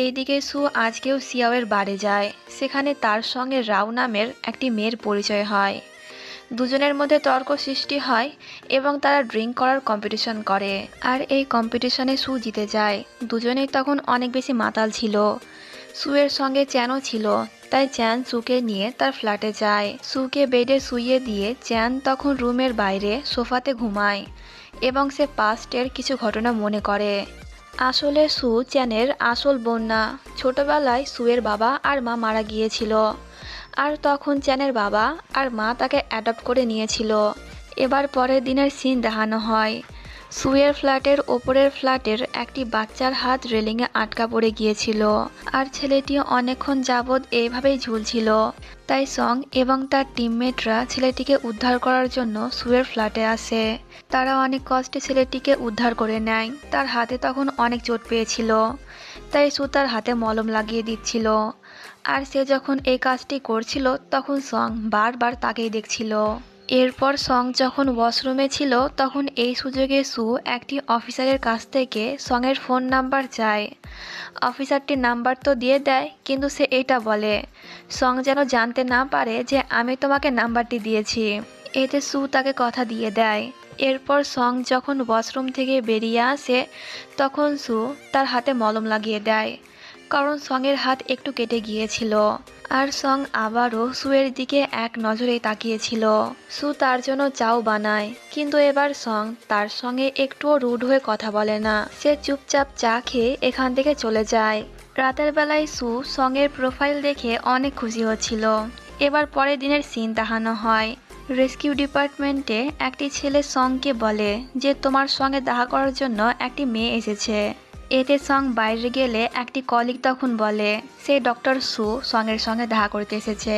এইদিকে সু আজকেও সিয়াওয়ের বাড়ি যায়। সেখানে তার সঙ্গে রাও নামের একটি মেয়ের পরিচয় হয়। দুজনের মধ্যে তর্ক সৃষ্টি হয় এবং তারা ড্রিঙ্ক করার কম্পিটিশন করে। আর এই কম্পিটিশনে সু জিতে যায়। দুজনেই তখন অনেক বেশি মাতাল ছিল। সুয়ের সঙ্গে চ্যানও ছিল, তাই চ্যান সুকে নিয়ে তার ফ্ল্যাটে যায়। সুকে বেডে শুইয়ে দিয়ে চ্যান তখন রুমের বাইরে সোফাতে ঘুমায় এবং সে পাস্টের কিছু ঘটনা মনে করে। আসলে সু চ্যানের আসল বোন না। ছোটবেলায় সুয়ের বাবা আর মা মারা গিয়েছিল, আর তখন চ্যানের বাবা আর মা তাকে অ্যাডপ্ট করে নিয়েছিল। এবার পরের দিনের সিন দেখানো হয়। সুয়ের ফ্ল্যাটের ওপরের ফ্ল্যাটের একটি বাচ্চার হাত রেলিংয়ে আটকা পড়ে গিয়েছিল, আর ছেলেটি অনেকক্ষণ যাবৎ এইভাবেই ঝুলছিল। তাই সং এবং তার টিমমেটরা ছেলেটিকে উদ্ধার করার জন্য সুয়ের ফ্ল্যাটে আসে। তারা অনেক কষ্টে ছেলেটিকে উদ্ধার করে নেয়। তার হাতে তখন অনেক চোট পেয়েছিল, তাই সু তার হাতে মলম লাগিয়ে দিচ্ছিল। আর সে যখন এই কাজটি করছিল তখন সং বারবার তাকেই দেখছিল। এরপর সং যখন ওয়াশরুমে ছিল তখন এই সুযোগে সু একটি অফিসারের কাছ থেকে সঙের ফোন নাম্বার চায়। অফিসারটির নাম্বার তো দিয়ে দেয়, কিন্তু সে এটা বলে সং যেন জানতে না পারে যে আমি তোমাকে নাম্বারটি দিয়েছি। এতে সু তাকে কথা দিয়ে দেয়। এরপর সং যখন ওয়াশরুম থেকে বেরিয়ে আসে তখন সু তার হাতে মলম লাগিয়ে দেয়, কারণ সঙের হাত একটু কেটে গিয়েছিল। আর সং আবারও সুয়ের দিকে এক নজরে তাকিয়েছিল। সু তার জন্য চাও বানায়, কিন্তু এবার সং তার সঙ্গে একটুও রুড হয়ে কথা বলে না। সে চুপচাপ চা খেয়ে এখান থেকে চলে যায়। রাতের বেলায় সু সঙের প্রোফাইল দেখে অনেক খুশি হচ্ছিল। এবার পরের দিনের সিন দেখানো হয়। রেস্কিউ ডিপার্টমেন্টে একটি ছেলে সংকে বলে যে তোমার সঙ্গে দেখা করার জন্য একটি মেয়ে এসেছে। এতে সং বাইরে গেলে একটি কলিগ তখন বলে সে ডক্টর সু সঙের সঙ্গে দেখা করতে এসেছে।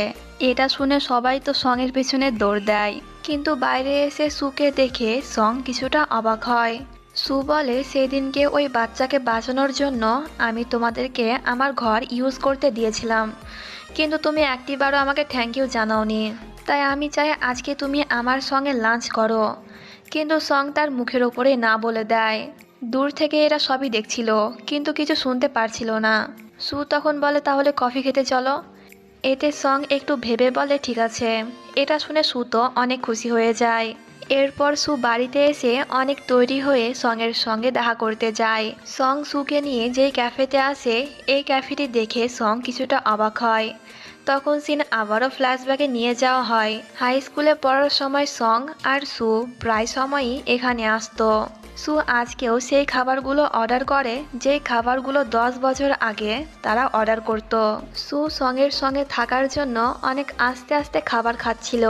এটা শুনে সবাই তো সঙের পেছনে দৌড় দেয়, কিন্তু বাইরে এসে সুকে দেখে সং কিছুটা অবাক হয়। সু বলে সেদিনকে ওই বাচ্চাকে বাঁচানোর জন্য আমি তোমাদেরকে আমার ঘর ইউজ করতে দিয়েছিলাম, কিন্তু তুমি একটিবারও আমাকে থ্যাংক ইউ জানাওনি। তাই আমি চাই আজকে তুমি আমার সঙ্গে লাঞ্চ করো। কিন্তু সং তার মুখের ওপরে না বলে দেয়। দূর থেকে এরা সবই দেখছিল, কিন্তু কিছু শুনতে পারছিল না। সু তখন বলে তাহলে কফি খেতে চলো। এতে সং একটু ভেবে বলে ঠিক আছে। এটা শুনে সু তো অনেক খুশি হয়ে যায়। এরপর সু বাড়িতে এসে অনেক তৈরি হয়ে সঙের সঙ্গে দেখা করতে যায়। সং সুকে নিয়ে যেই ক্যাফেতে আসে এই ক্যাফেটি দেখে সং কিছুটা অবাক হয়। তখন সিন আবারও ফ্ল্যাশব্যাকে নিয়ে যাওয়া হয়। হাই স্কুলে পড়ার সময় সং আর সু প্রায় সময়ই এখানে আসতো। সু আজকেও সেই খাবারগুলো অর্ডার করে যেই খাবারগুলো 10 বছর আগে তারা অর্ডার করত। সু সঙের সঙ্গে থাকার জন্য অনেক আস্তে আস্তে খাবার খাচ্ছিল।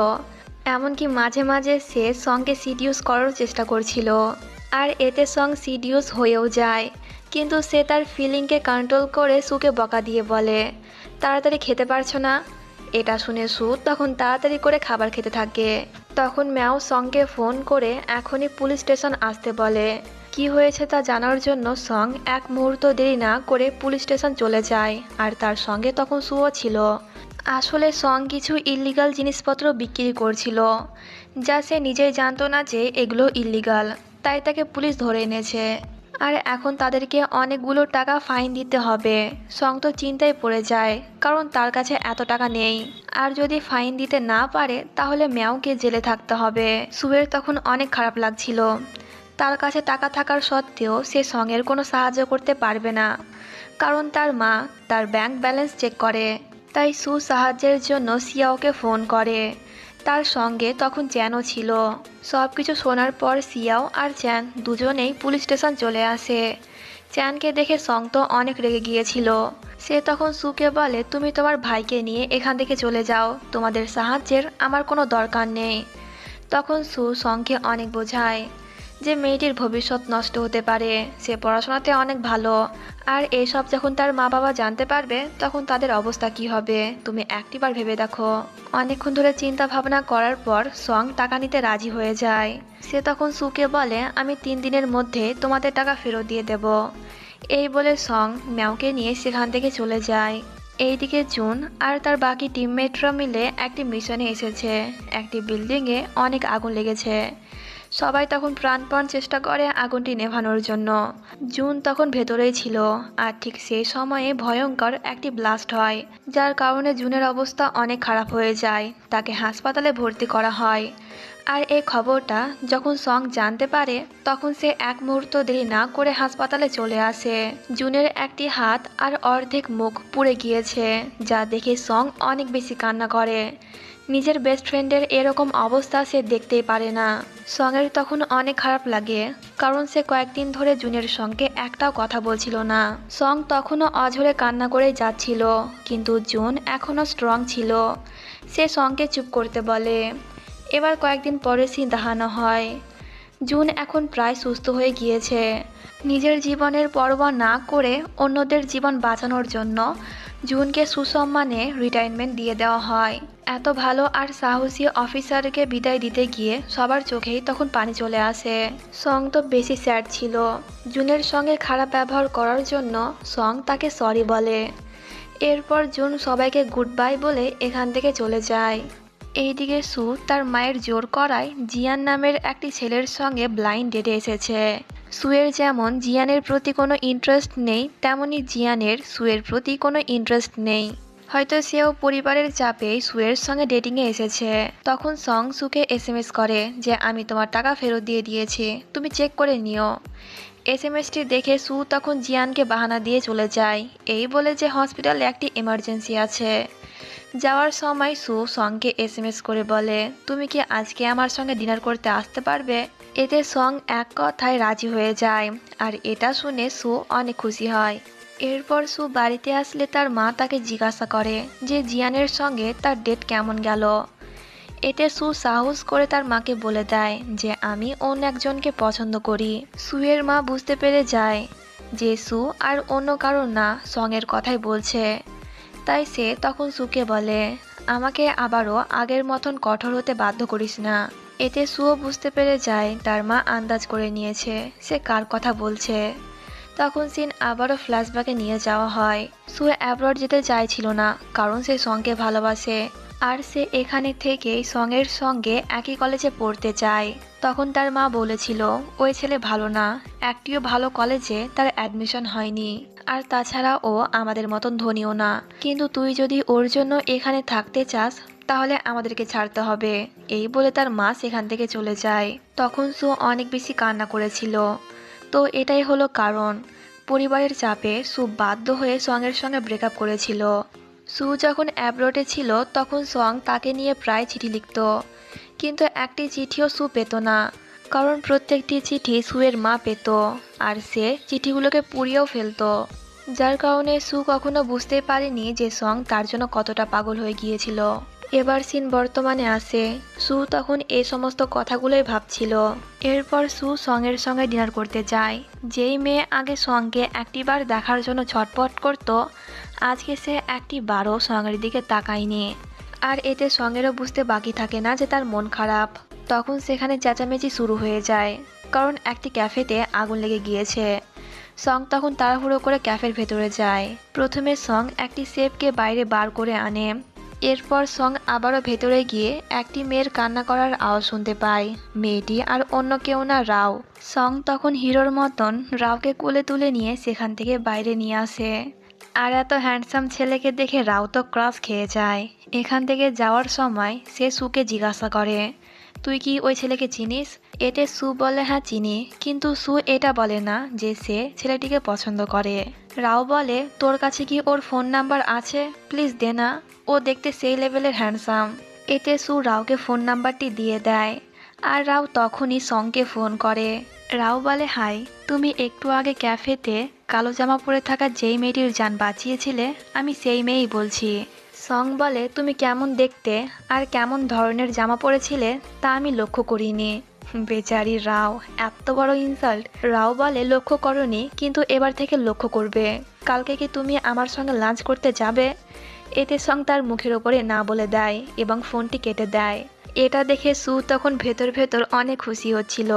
এমনকি মাঝে মাঝে সে সঙ্গে সিডিউস করার চেষ্টা করছিল। আর এতে সং সিডিউস হয়েও যায়, কিন্তু সে তার ফিলিংকে কন্ট্রোল করে সুকে বকা দিয়ে বলে তাড়াতাড়ি খেতে পারছো না। এটা শুনে সু তখন তাড়াতাড়ি করে খাবার খেতে থাকে। তখন ম্যাও সংকে ফোন করে এখনই পুলিশ স্টেশন আসতে বলে। কি হয়েছে তা জানার জন্য সং এক মুহূর্ত দেরি না করে পুলিশ স্টেশন চলে যায়। আর তার সঙ্গে তখন সুও ছিল। আসলে সং কিছু ইল্লিগাল জিনিসপত্র বিক্রি করছিল, যা সে নিজেই জানতো না যে এগুলো ইল্লিগাল। তাই তাকে পুলিশ ধরে এনেছে। আর এখন তাদেরকে অনেকগুলো টাকা ফাইন দিতে হবে। সং তো চিন্তায় পড়ে যায়, কারণ তার কাছে এত টাকা নেই। আর যদি ফাইন দিতে না পারে তাহলে ম্যাওকে জেলে থাকতে হবে। সুয়ের তখন অনেক খারাপ লাগছিল। তার কাছে টাকা থাকার সত্ত্বেও সে সঙের কোনো সাহায্য করতে পারবে না, কারণ তার মা তার ব্যাংক ব্যালেন্স চেক করে। তাই সু সাহায্যের জন্য সিয়াওকে ফোন করে। তার সঙ্গে তখন চ্যানও ছিল। সব কিছু শোনার পর সিয়াও আর চ্যান দুজনেই পুলিশ স্টেশন চলে আসে। চ্যানকে দেখে সং তো অনেক রেগে গিয়েছিল। সে তখন সুকে বলে তুমি তোমার ভাইকে নিয়ে এখান থেকে চলে যাও, তোমাদের সাহায্যের আমার কোনো দরকার নেই। তখন সু সংকে অনেক বোঝায় যে মেয়েটির ভবিষ্যৎ নষ্ট হতে পারে, সে পড়াশোনাতে অনেক ভালো। আর এসব যখন তার মা বাবা জানতে পারবে তখন তাদের অবস্থা কি হবে তুমি একটিবার ভেবে দেখো। অনেকক্ষণ ধরে চিন্তা ভাবনা করার পর সং টাকা নিতে রাজি হয়ে যায়। সে তখন সুকে বলে আমি 3 দিনের মধ্যে তোমাদের টাকা ফেরত দিয়ে দেব। এই বলে সং ম্যাওকে নিয়ে সেখান থেকে চলে যায়। এইদিকে জুন আর তার বাকি টিমমেটরা মিলে একটি মিশনে এসেছে। একটি বিল্ডিংয়ে অনেক আগুন লেগেছে। সবাই তখন প্রাণপণ চেষ্টা করে আগুনটি নেভানোর জন্য। জুন তখন ভেতরেই ছিল। আর ঠিক সেই সময়ে ভয়ঙ্কর একটি ব্লাস্ট হয়, যার কারণে জুনের অবস্থা অনেক খারাপ হয়ে যায়। তাকে হাসপাতালে ভর্তি করা হয়। আর এই খবরটা যখন সং জানতে পারে তখন সে এক মুহূর্ত দেরি না করে হাসপাতালে চলে আসে। জুনের একটি হাত আর অর্ধেক মুখ পুড়ে গিয়েছে, যা দেখে সং অনেক বেশি কান্না করে। নিজের বেস্ট ফ্রেন্ডের এরকম অবস্থা সে দেখতেই পারে না। সঙের তখন অনেক খারাপ লাগে, কারণ সে কয়েকদিন ধরে জুনের সঙ্গে একটাও কথা বলছিল না। সং তখনও অঝরে কান্না করেই যাচ্ছিল, কিন্তু জুন এখনও স্ট্রং ছিল। সে সঙ্গে চুপ করতে বলে। এবার কয়েকদিন পরে সিন দেখানো হয়। জুন এখন প্রায় সুস্থ হয়ে গিয়েছে। নিজের জীবনের পরোয়া না করে অন্যদের জীবন বাঁচানোর জন্য জুনকে সুসম্মানে রিটায়ারমেন্ট দিয়ে দেওয়া হয়। এত ভালো আর সাহসী অফিসারকে বিদায় দিতে গিয়ে সবার চোখেই তখন পানি চলে আসে। সং তো বেশি স্যাড ছিল। জুনের সঙ্গে খারাপ ব্যবহার করার জন্য সং তাকে সরি বলে। এরপর জুন সবাইকে গুড বাই বলে এখান থেকে চলে যায়। এইদিকে সু তার মায়ের জোর করায় জিয়ান নামের একটি ছেলের সঙ্গে ব্লাইন্ড ডেটে এসেছে। সুয়ের যেমন জিয়ানের প্রতি কোনো ইন্টারেস্ট নেই, তেমনি জিয়ানের সুয়ের প্রতি কোনো ইন্টারেস্ট নেই। হয়তো সেও পরিবারের চাপে সুয়ের সঙ্গে ডেটিংয়ে এসেছে। তখন সং সুকে এসএমএস করে যে আমি তোমার টাকা ফেরত দিয়ে দিয়েছি, তুমি চেক করে নিও। এসএমএসটি দেখে সু তখন জিয়ানকে বাহানা দিয়ে চলে যায়, এই বলে যে হসপিটালে একটি এমার্জেন্সি আছে। যাওয়ার সময় সু সংকে এসএমএস করে বলে তুমি কি আজকে আমার সঙ্গে ডিনার করতে আসতে পারবে। এতে সং এক কথায় রাজি হয়ে যায়, আর এটা শুনে সু অনেক খুশি হয়। এরপর সু বাড়িতে আসলে তার মা তাকে জিজ্ঞাসা করে যে জিয়ানের সঙ্গে তার ডেট কেমন গেল। এতে সু সাহস করে তার মাকে বলে দেয় যে আমি অন্য একজনকে পছন্দ করি। সুয়ের মা বুঝতে পেরে যায় যে সু আর অন্য কারো না, সঙের কথাই বলছে। তাই সে তখন সুকে বলে আমাকে আবারও আগের মতন কঠোর হতে বাধ্য করিস না। এতে সুও বুঝতে পেরে যায় তার মা আন্দাজ করে নিয়েছে সে কার কথা বলছে। তখন সিন আবারও ফ্ল্যাশব্যাকে নিয়ে যাওয়া হয়। সু অ্যাব্রড যেতে চাইছিল না, কারণ সে সঙ্গে ভালোবাসে, আর সে এখানে থেকেই সঙের সঙ্গে একই কলেজে পড়তে চায়। তখন তার মা বলেছিল ওই ছেলে ভালো না, একটিও ভালো কলেজে তার অ্যাডমিশন হয়নি, আর তাছাড়া ও আমাদের মতন ধনীও না, কিন্তু তুই যদি ওর জন্য এখানে থাকতে চাস তাহলে আমাদেরকে ছাড়তে হবে। এই বলে তার মা সেখান থেকে চলে যায়। তখন সু অনেক বেশি কান্না করেছিল। তো এটাই হলো কারণ, পরিবারের চাপে সু বাধ্য হয়ে সঙের সঙ্গে ব্রেকআপ করেছিল। সু যখন অ্যাব্রোডে ছিল তখন সং তাকে নিয়ে প্রায় চিঠি লিখত, কিন্তু একটি চিঠিও সু পেত না, কারণ প্রত্যেকটি চিঠি সুয়ের মা পেত, আর সে চিঠিগুলোকে পুড়িয়েও ফেলত। যার কারণে সু কখনো বুঝতে পারেনি যে সং তার জন্য কতটা পাগল হয়ে গিয়েছিল। এবার সিন বর্তমানে আসে। সু তখন এই সমস্ত কথাগুলোই ভাবছিল। এরপর সু সঙের সঙ্গে ডিনার করতে যায়। যেই মেয়ে আগে সঙ্গে একটিবার দেখার জন্য ছটপট করত, আজকে সে একটিবারও সঙের দিকে তাকায়নি। আর এতে সঙেরও বুঝতে বাকি থাকে না যে তার মন খারাপ। তখন সেখানে চেঁচামেচি শুরু হয়ে যায়, কারণ একটি ক্যাফেতে আগুন লেগে গিয়েছে। সং তখন তাড়াহুড়ো করে ক্যাফের ভেতরে যায়। প্রথমে সং একটি সেফকে বাইরে বার করে আনে। এরপর সং আবারও ভেতরে গিয়ে একটি মেয়ের কান্না করার আওয়াজ শুনতে পায়। মেয়েটি আর অন্য কেউ না, রাও। সং তখন হিরোর মতন রাওকে কোলে তুলে নিয়ে সেখান থেকে বাইরে নিয়ে আসে। আর এত হ্যান্ডসাম ছেলেকে দেখে রাও তো ক্রাশ খেয়ে যায়। এখান থেকে যাওয়ার সময় সে সুকে জিজ্ঞাসা করে তুই কি ওই ছেলেকে চিনিস। এতে সু বলে হ্যাঁ চিনি, কিন্তু সু এটা বলে না যে সে ছেলেটিকে পছন্দ করে। রাও বলে তোর কাছে কি ওর ফোন নাম্বার আছে, প্লিজ দে না, ও দেখতে সেই লেভেলের হ্যান্ডসাম। এতে সু রাওকে ফোন নাম্বারটি দিয়ে দেয়, আর রাও তখনই সংকে ফোন করে। রাও বলে হাই, তুমি একটু আগে ক্যাফেতে কালো জামা পরে থাকা যেই মেয়েটির জান বাঁচিয়েছিলে, আমি সেই মেয়েই বলছি। সং বলে তুমি কেমন দেখতে আর কেমন ধরনের জামা পরেছিলে তা আমি লক্ষ্য করিনি। বেচারি রাও, এত বড় ইনসাল্ট। রাও বলে লক্ষ্য করনি, কিন্তু এবার থেকে লক্ষ্য করবে। কালকে কি তুমি আমার সঙ্গে লাঞ্চ করতে যাবে। এতে সং তার মুখের ওপরে না বলে দেয় এবং ফোনটি কেটে দেয়। এটা দেখে সু তখন ভেতর ভেতর অনেক খুশি হচ্ছিল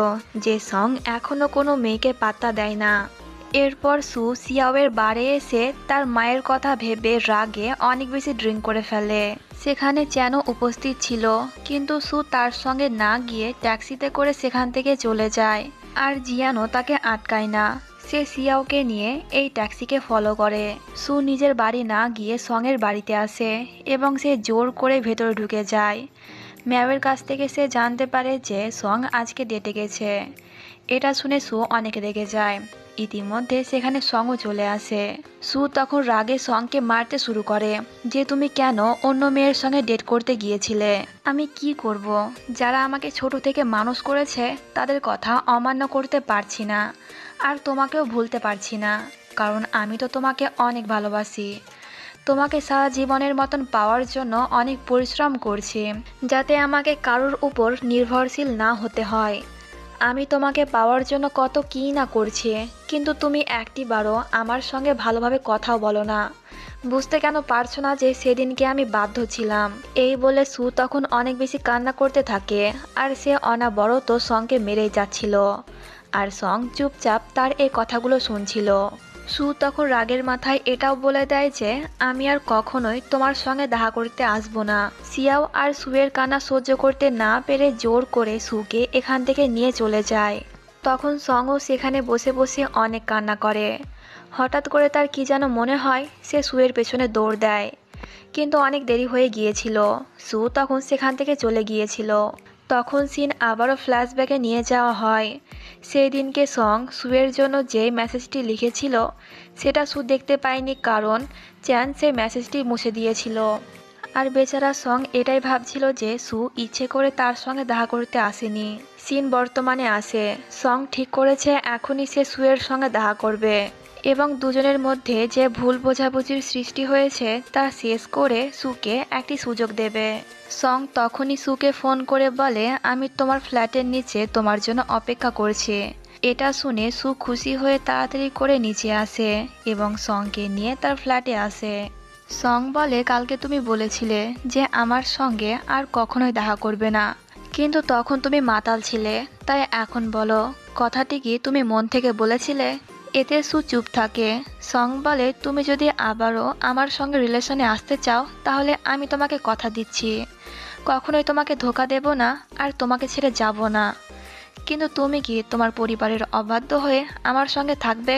যে সং এখনো কোনো মেয়েকে পাত্তা দেয় না। এরপর সু সিয়াওয়ের বারে এসে তার মায়ের কথা ভেবে রাগে অনেক বেশি ড্রিঙ্ক করে ফেলে। সেখানে চ্যানও উপস্থিত ছিল, কিন্তু সু তার সঙ্গে না গিয়ে ট্যাক্সিতে করে সেখান থেকে চলে যায়। আর জিয়ানও তাকে আটকায় না, সে সিয়াওকে নিয়ে এই ট্যাক্সিকে ফলো করে। সু নিজের বাড়ি না গিয়ে সঙের বাড়িতে আসে এবং সে জোর করে ভেতরে ঢুকে যায়। ম্যাওয়ের কাছ থেকে সে জানতে পারে যে সং আজকে ডেটে গেছে। এটা শুনে সু অনেক রেগে যায়। ইতিমধ্যে সেখানে সংও চলে আসে। সু তখন রাগে সংকে মারতে শুরু করে যে তুমি কেন অন্য মেয়ের সঙ্গে ডেট করতে গিয়েছিলে। আমি কি করব, যারা আমাকে ছোট থেকে মানুষ করেছে তাদের কথা অমান্য করতে পারছি না, আর তোমাকেও ভুলতে পারছি না, কারণ আমি তো তোমাকে অনেক ভালোবাসি। তোমাকে সারা জীবনের মতন পাওয়ার জন্য অনেক পরিশ্রম করছি, যাতে আমাকে কারোর উপর নির্ভরশীল না হতে হয়। আমি তোমাকে পাওয়ার জন্য কত কী না করছি, কিন্তু তুমি একটিবারও আমার সঙ্গে ভালোভাবে কথাও বলো না। বুঝতে কেন পারছো না যে সেদিনকে আমি বাধ্য ছিলাম। এই বলে সু তখন অনেক বেশি কান্না করতে থাকে, আর সে অনাবরত সংকে মেরেই যাচ্ছিল, আর সং চুপচাপ তার এই কথাগুলো শুনছিল। সু তখন রাগের মাথায় এটাও বলে দেয় যে আমি আর কখনোই তোমার সঙ্গে দেখা করতে আসবো না। সিয়াও আর সুয়ের কান্না সহ্য করতে না পেরে জোর করে সুকে এখান থেকে নিয়ে চলে যায়। তখন সঙ্গও সেখানে বসে বসে অনেক কান্না করে। হঠাৎ করে তার কি যেন মনে হয়, সে সুয়ের পেছনে দৌড় দেয়, কিন্তু অনেক দেরি হয়ে গিয়েছিল। সু তখন সেখান থেকে চলে গিয়েছিল। তখন সিন আবারও ফ্ল্যাশব্যাকে নিয়ে যাওয়া হয়। সেই দিনকে সং সুয়ের জন্য যে মেসেজটি লিখেছিল সেটা সু দেখতে পায়নি, কারণ চ্যান সেই মেসেজটি মুছে দিয়েছিল। আর বেচারা সং এটাই ভাবছিল যে সু ইচ্ছে করে তার সঙ্গে দেখা করতে আসেনি। সিন বর্তমানে আসে। সং ঠিক করেছে এখনই সে সুয়ের সঙ্গে দেখা করবে এবং দুজনের মধ্যে যে ভুল বোঝাবুঝির সৃষ্টি হয়েছে তা শেষ করে সুকে একটি সুযোগ দেবে। সং তখনই সুকে ফোন করে বলে, আমি তোমার ফ্ল্যাটের নিচে তোমার জন্য অপেক্ষা করছি। এটা শুনে সু খুশি হয়ে তাড়াতাড়ি করে নিচে আসে এবং সংকে নিয়ে তার ফ্ল্যাটে আসে। সং বলে, কালকে তুমি বলেছিলে যে আমার সঙ্গে আর কখনোই দেখা করবে না, কিন্তু তখন তুমি মাতাল ছিলে, তাই এখন বলো কথাটি কি তুমি মন থেকে বলেছিলে? এতে সু চুপ থাকে। সং বলে, তুমি যদি আবারও আমার সঙ্গে রিলেশনে আসতে চাও তাহলে আমি তোমাকে কথা দিচ্ছি কখনোই তোমাকে ধোকা দেব না আর তোমাকে ছেড়ে যাব না, কিন্তু তুমি কি তোমার পরিবারের অবাধ্য হয়ে আমার সঙ্গে থাকবে?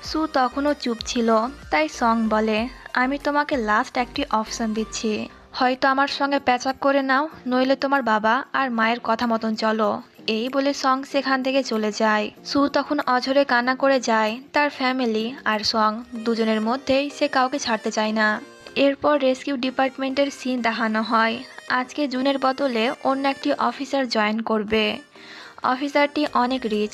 সু তখনও চুপ ছিল, তাই সং বলে, আমি তোমাকে লাস্ট একটি অপশন দিচ্ছি, হয়তো আমার সঙ্গে প্যাচআপ করে নাও, নইলে তোমার বাবা আর মায়ের কথা মতন চলো। এই বলে সং সেখান থেকে চলে যায়। সু তখন অঝরে কান্না করে যায়। তার ফ্যামিলি আর সং দুজনের মধ্যেই সে কাউকে ছাড়তে চায় না। এরপর রেস্কিউ ডিপার্টমেন্টের সিন দেখানো হয়। আজকে জুনের বদলে অন্য একটি অফিসার জয়েন করবে। অফিসারটি অনেক রিচ,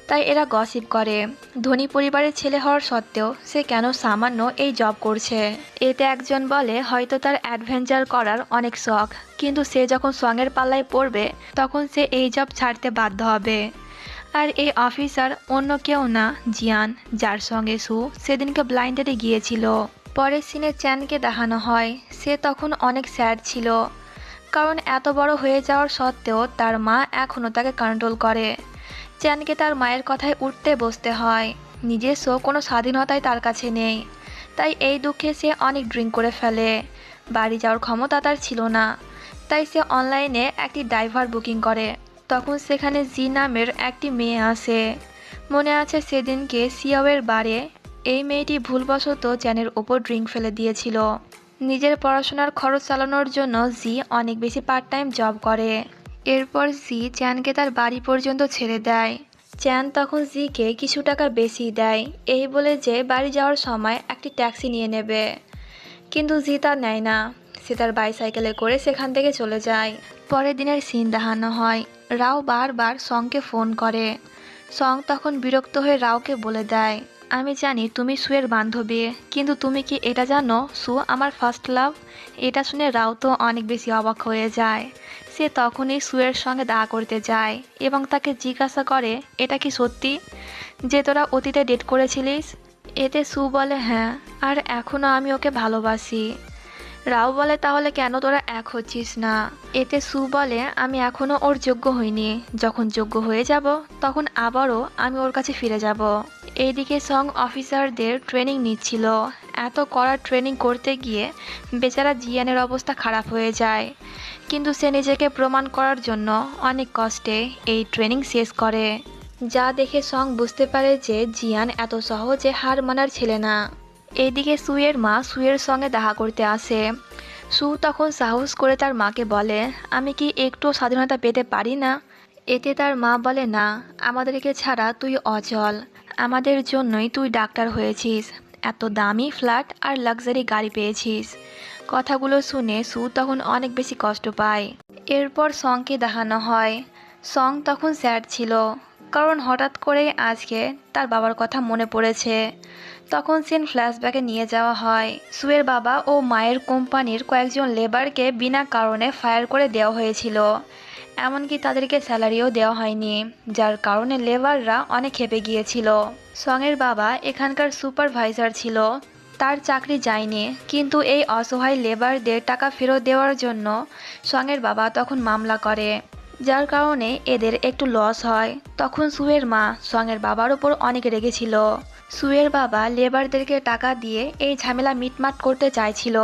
তাই এরা গসিপ করে ধনী পরিবারের ছেলে হওয়ার সত্ত্বেও সে কেন সামান্য এই জব করছে। এতে একজন বলে হয়তো তার অ্যাডভেঞ্চার করার অনেক শখ, কিন্তু সে যখন সঙের পাল্লায় পড়বে তখন সে এই জব ছাড়তে বাধ্য হবে। আর এই অফিসার অন্য কেউ না, জিয়ান, যার সঙ্গে সু সেদিনকে ব্লাইন্ডারে গিয়েছিল। পরের সিনে চ্যানকে দেখানো হয়। সে তখন অনেক স্যাড ছিল, কারণ এত বড় হয়ে যাওয়ার সত্ত্বেও তার মা এখনও তাকে কন্ট্রোল করে। চ্যানকে তার মায়ের কথায় উঠতে বসতে হয়। নিজস্ব কোনো স্বাধীনতাই তার কাছে নেই, তাই এই দুঃখে সে অনেক ড্রিঙ্ক করে ফেলে। বাড়ি যাওয়ার ক্ষমতা তার ছিল না, তাই সে অনলাইনে একটি ড্রাইভার বুকিং করে। তখন সেখানে জি নামের একটি মেয়ে আসে। মনে আছে সেদিনকে সিয়াওয়ের বারে এই মেয়েটি ভুলবশত চ্যানের ওপর ড্রিঙ্ক ফেলে দিয়েছিল। নিজের পড়াশোনার খরচ চালানোর জন্য জি অনেক বেশি পার্ট টাইম জব করে। এরপর জি চ্যানকে তার বাড়ি পর্যন্ত ছেড়ে দেয়। চ্যান তখন জিকে কিছু টাকা বেশি দেয়, এই বলে যে বাড়ি যাওয়ার সময় একটি ট্যাক্সি নিয়ে নেবে, কিন্তু জি তা নেয় না। সে তার বাইসাইকেলে করে সেখান থেকে চলে যায়। পরের দিনের সিন দেখানো হয়। রাও বারবার সংকে ফোন করে। সং তখন বিরক্ত হয়ে রাওকে বলে দেয়, আমি জানি তুমি সুয়ের বান্ধবী, কিন্তু তুমি কি এটা জানো সু আমার ফার্স্ট লাভ? এটা শুনে রাও তো অনেক বেশি অবাক হয়ে যায়। সে তখনই সুয়ের সঙ্গে দেখা করতে যায় এবং তাকে জিজ্ঞাসা করে, এটা কি সত্যি যে তোরা অতীতে ডেট করেছিলিস? এতে সু বলে, হ্যাঁ, আর এখনও আমি ওকে ভালোবাসি। রাও বলে, তাহলে কেন তোরা এক হচ্ছিস না? এতে সু বলে, আমি এখনও ওর যোগ্য হইনি, যখন যোগ্য হয়ে যাব তখন আবারও আমি ওর কাছে ফিরে যাব। এইদিকে সং অফিসারদের ট্রেনিং নিচ্ছিল। এত কড়া ট্রেনিং করতে গিয়ে বেচারা জিয়ানের অবস্থা খারাপ হয়ে যায়, কিন্তু সে নিজেকে প্রমাণ করার জন্য অনেক কষ্টে এই ট্রেনিং শেষ করে। যা দেখে সং বুঝতে পারে যে জিয়ান এত সহজে হার মানার ছেলে না। এইদিকে সুয়ের মা সুয়ের সঙ্গে দেখা করতে আসে। সু তখন সাহস করে তার মাকে বলে, আমি কি একটু স্বাধীনতা পেতে পারি না? এতে তার মা বলে, না, আমাদেরকে ছাড়া তুই অচল, আমাদের জন্যই তুই ডাক্তার হয়েছিস, এত দামি ফ্ল্যাট আর লাক্সারি গাড়ি পেয়েছিস। কথাগুলো শুনে সু তখন অনেক বেশি কষ্ট পায়। এরপর সংকে দেখানো হয়। সং তখন স্যাড ছিল, কারণ হঠাৎ করেই আজকে তার বাবার কথা মনে পড়েছে। তখন সিন ফ্ল্যাশব্যাকে নিয়ে যাওয়া হয়। সুয়ের বাবা ও মায়ের কোম্পানির কয়েকজন লেবারকে বিনা কারণে ফায়ার করে দেওয়া হয়েছিল, এমনকি তাদেরকে স্যালারিও দেওয়া হয়নি, যার কারণে লেবাররা অনেক ক্ষেপে গিয়েছিল। সঙের বাবা এখানকার সুপারভাইজার ছিল, তার চাকরি যায়নি, কিন্তু এই অসহায় লেবারদের টাকা ফেরত দেওয়ার জন্য সঙের বাবা তখন মামলা করে, যার কারণে এদের একটু লস হয়। তখন সুয়ের মা সঙের বাবার উপর অনেক রেগেছিল। সুয়ের বাবা লেবারদেরকে টাকা দিয়ে এই ঝামেলা মিটমাট করতে চাইছিল,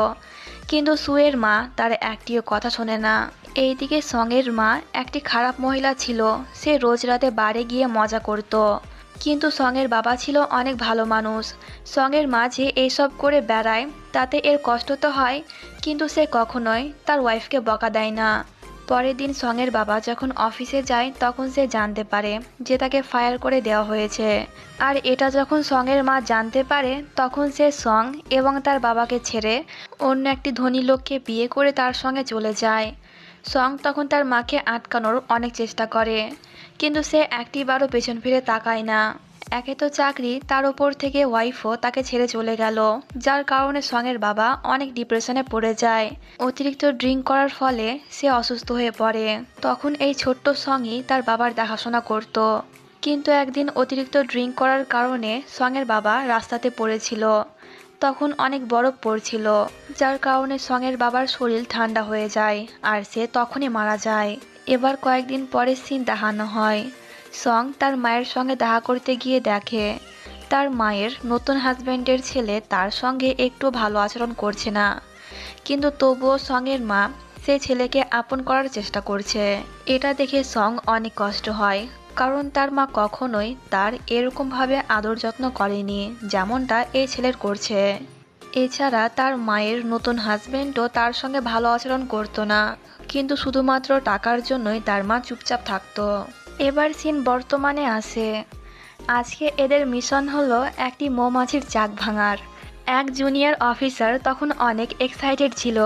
কিন্তু সুয়ের মা তার একটিও কথা শোনে না। এইদিকে সঙের মা একটি খারাপ মহিলা ছিল, সে রোজ রাতে বারে গিয়ে মজা করত। কিন্তু সঙের বাবা ছিল অনেক ভালো মানুষ। সঙের মা যে এইসব করে বেড়ায় তাতে এর কষ্ট তো হয়, কিন্তু সে কখনোই তার ওয়াইফকে বকা দেয় না। পরের দিন সঙের বাবা যখন অফিসে যায় তখন সে জানতে পারে যে তাকে ফায়ার করে দেওয়া হয়েছে। আর এটা যখন সঙের মা জানতে পারে তখন সে সং এবং তার বাবাকে ছেড়ে অন্য একটি ধনী লোককে বিয়ে করে তার সঙ্গে চলে যায়। সং তখন তার মাকে আটকানোর অনেক চেষ্টা করে, কিন্তু সে একটিবারও পেছন ফিরে তাকায় না। একে তো চাকরি, তার উপর থেকে ওয়াইফও তাকে ছেড়ে চলে গেল, যার কারণে সঙের বাবা অনেক ডিপ্রেশনে পড়ে যায়। অতিরিক্ত ড্রিঙ্ক করার ফলে সে অসুস্থ হয়ে পড়ে। তখন এই ছোট্ট সঙই তার বাবার দেখাশোনা করত। কিন্তু একদিন অতিরিক্ত ড্রিঙ্ক করার কারণে সঙের বাবা রাস্তাতে পড়েছিল। তখন অনেক বরফ পড়ছিল, যার কারণে সঙের বাবার শরীর ঠান্ডা হয়ে যায় আর সে তখনই মারা যায়। এবার কয়েকদিন পরে সিন দেখানো হয়, সং তার মায়ের সঙ্গে দেখা করতে গিয়ে দেখে তার মায়ের নতুন হাজব্যান্ডের ছেলে তার সঙ্গে একটু ভালো আচরণ করছে না, কিন্তু তবুও সঙের মা সে ছেলেকে আপন করার চেষ্টা করছে। এটা দেখে সং অনেক কষ্ট হয়, কারণ তার মা কখনোই তার এরকমভাবে আদর যত্ন করেনি যেমনটা এই ছেলের করছে। এছাড়া তার মায়ের নতুন হাজবেন্ডও তার সঙ্গে ভালো আচরণ করতো না, কিন্তু শুধুমাত্র টাকার জন্যই তার মা চুপচাপ থাকতো। এবার সিন বর্তমানে আসে। আজকে এদের মিশন হলো একটি মৌমাছির চাক ভাঙার। এক জুনিয়র অফিসার তখন অনেক এক্সাইটেড ছিল,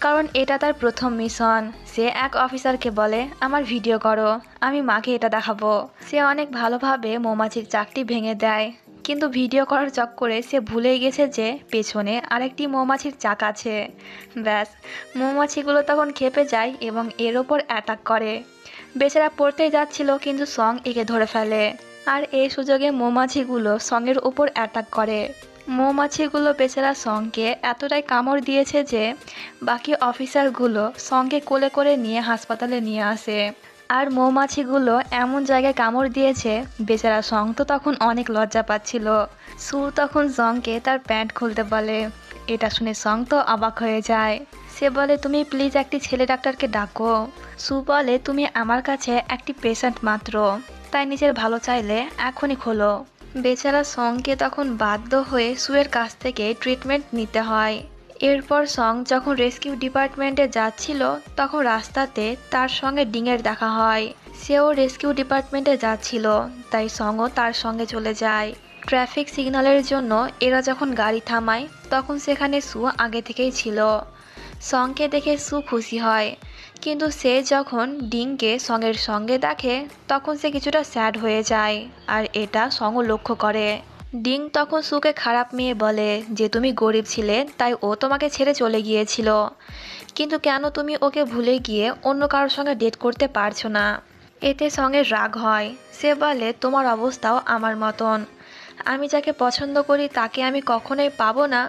কারণ এটা তার প্রথম মিশন। সে এক অফিসারকে বলে, আমার ভিডিও করো, আমি মাকে এটা দেখাবো। সে অনেক ভালোভাবে মৌমাছির চাকটি ভেঙে দেয়, কিন্তু ভিডিও করার চক্করে সে ভুলেই গেছে যে পেছনে আরেকটি মৌমাছির চাক আছে। ব্যাস, মৌমাছিগুলো তখন ক্ষেপে যায় এবং এর ওপর অ্যাটাক করে। বেচারা পড়তেই যাচ্ছিল, কিন্তু সং একে ধরে ফেলে, আর এই সুযোগে মৌমাছিগুলো সঙের উপর অ্যাটাক করে। মৌমাছিগুলো বেচারা সংকে এতটাই কামড় দিয়েছে যে বাকি অফিসারগুলো সঙ্গে কোলে করে নিয়ে হাসপাতালে নিয়ে আসে। আর মৌমাছিগুলো এমন জায়গায় কামড় দিয়েছে, বেচারা সং তো তখন অনেক লজ্জা পাচ্ছিল। সু তখন সংকে তার প্যান্ট খুলতে বলে। এটা শুনে সং তো অবাক হয়ে যায়। সে বলে, তুমি প্লিজ একটি ছেলে ডাক্তারকে ডাকো। সু বলে, তুমি আমার কাছে একটি পেশেন্ট মাত্র, তাই নিজের ভালো চাইলে এখনই খোলো। বেচারা সংকে তখন বাধ্য হয়ে সুয়ের কাছ থেকে ট্রিটমেন্ট নিতে হয়। এরপর সং যখন রেস্কিউ ডিপার্টমেন্টে যাচ্ছিল তখন রাস্তাতে তার সঙ্গে ডিংয়ের দেখা হয়। সেও রেস্কিউ ডিপার্টমেন্টে যাচ্ছিল, তাই সংও তার সঙ্গে চলে যায়। ট্রাফিক সিগন্যালের জন্য এরা যখন গাড়ি থামায় তখন সেখানে সু আগে থেকেই ছিল। সংকে দেখে সু খুশি হয়, কিন্তু সে যখন ডিংকে সঙের সঙ্গে দেখে তখন সে কিছুটা স্যাড হয়ে যায়, আর এটা সংও লক্ষ্য করে। ডিং তখন সুকে খারাপ মেয়ে বলে যে তুমি গরিব ছিলে তাই ও তোমাকে ছেড়ে চলে গিয়েছিল, কিন্তু কেন তুমি ওকে ভুলে গিয়ে অন্য কারোর সঙ্গে ডেট করতে পারছো না। এতে সঙের রাগ হয়। সে বলে, তোমার অবস্থাও আমার মতন, আমি যাকে পছন্দ করি তাকে আমি কখনোই পাবো না,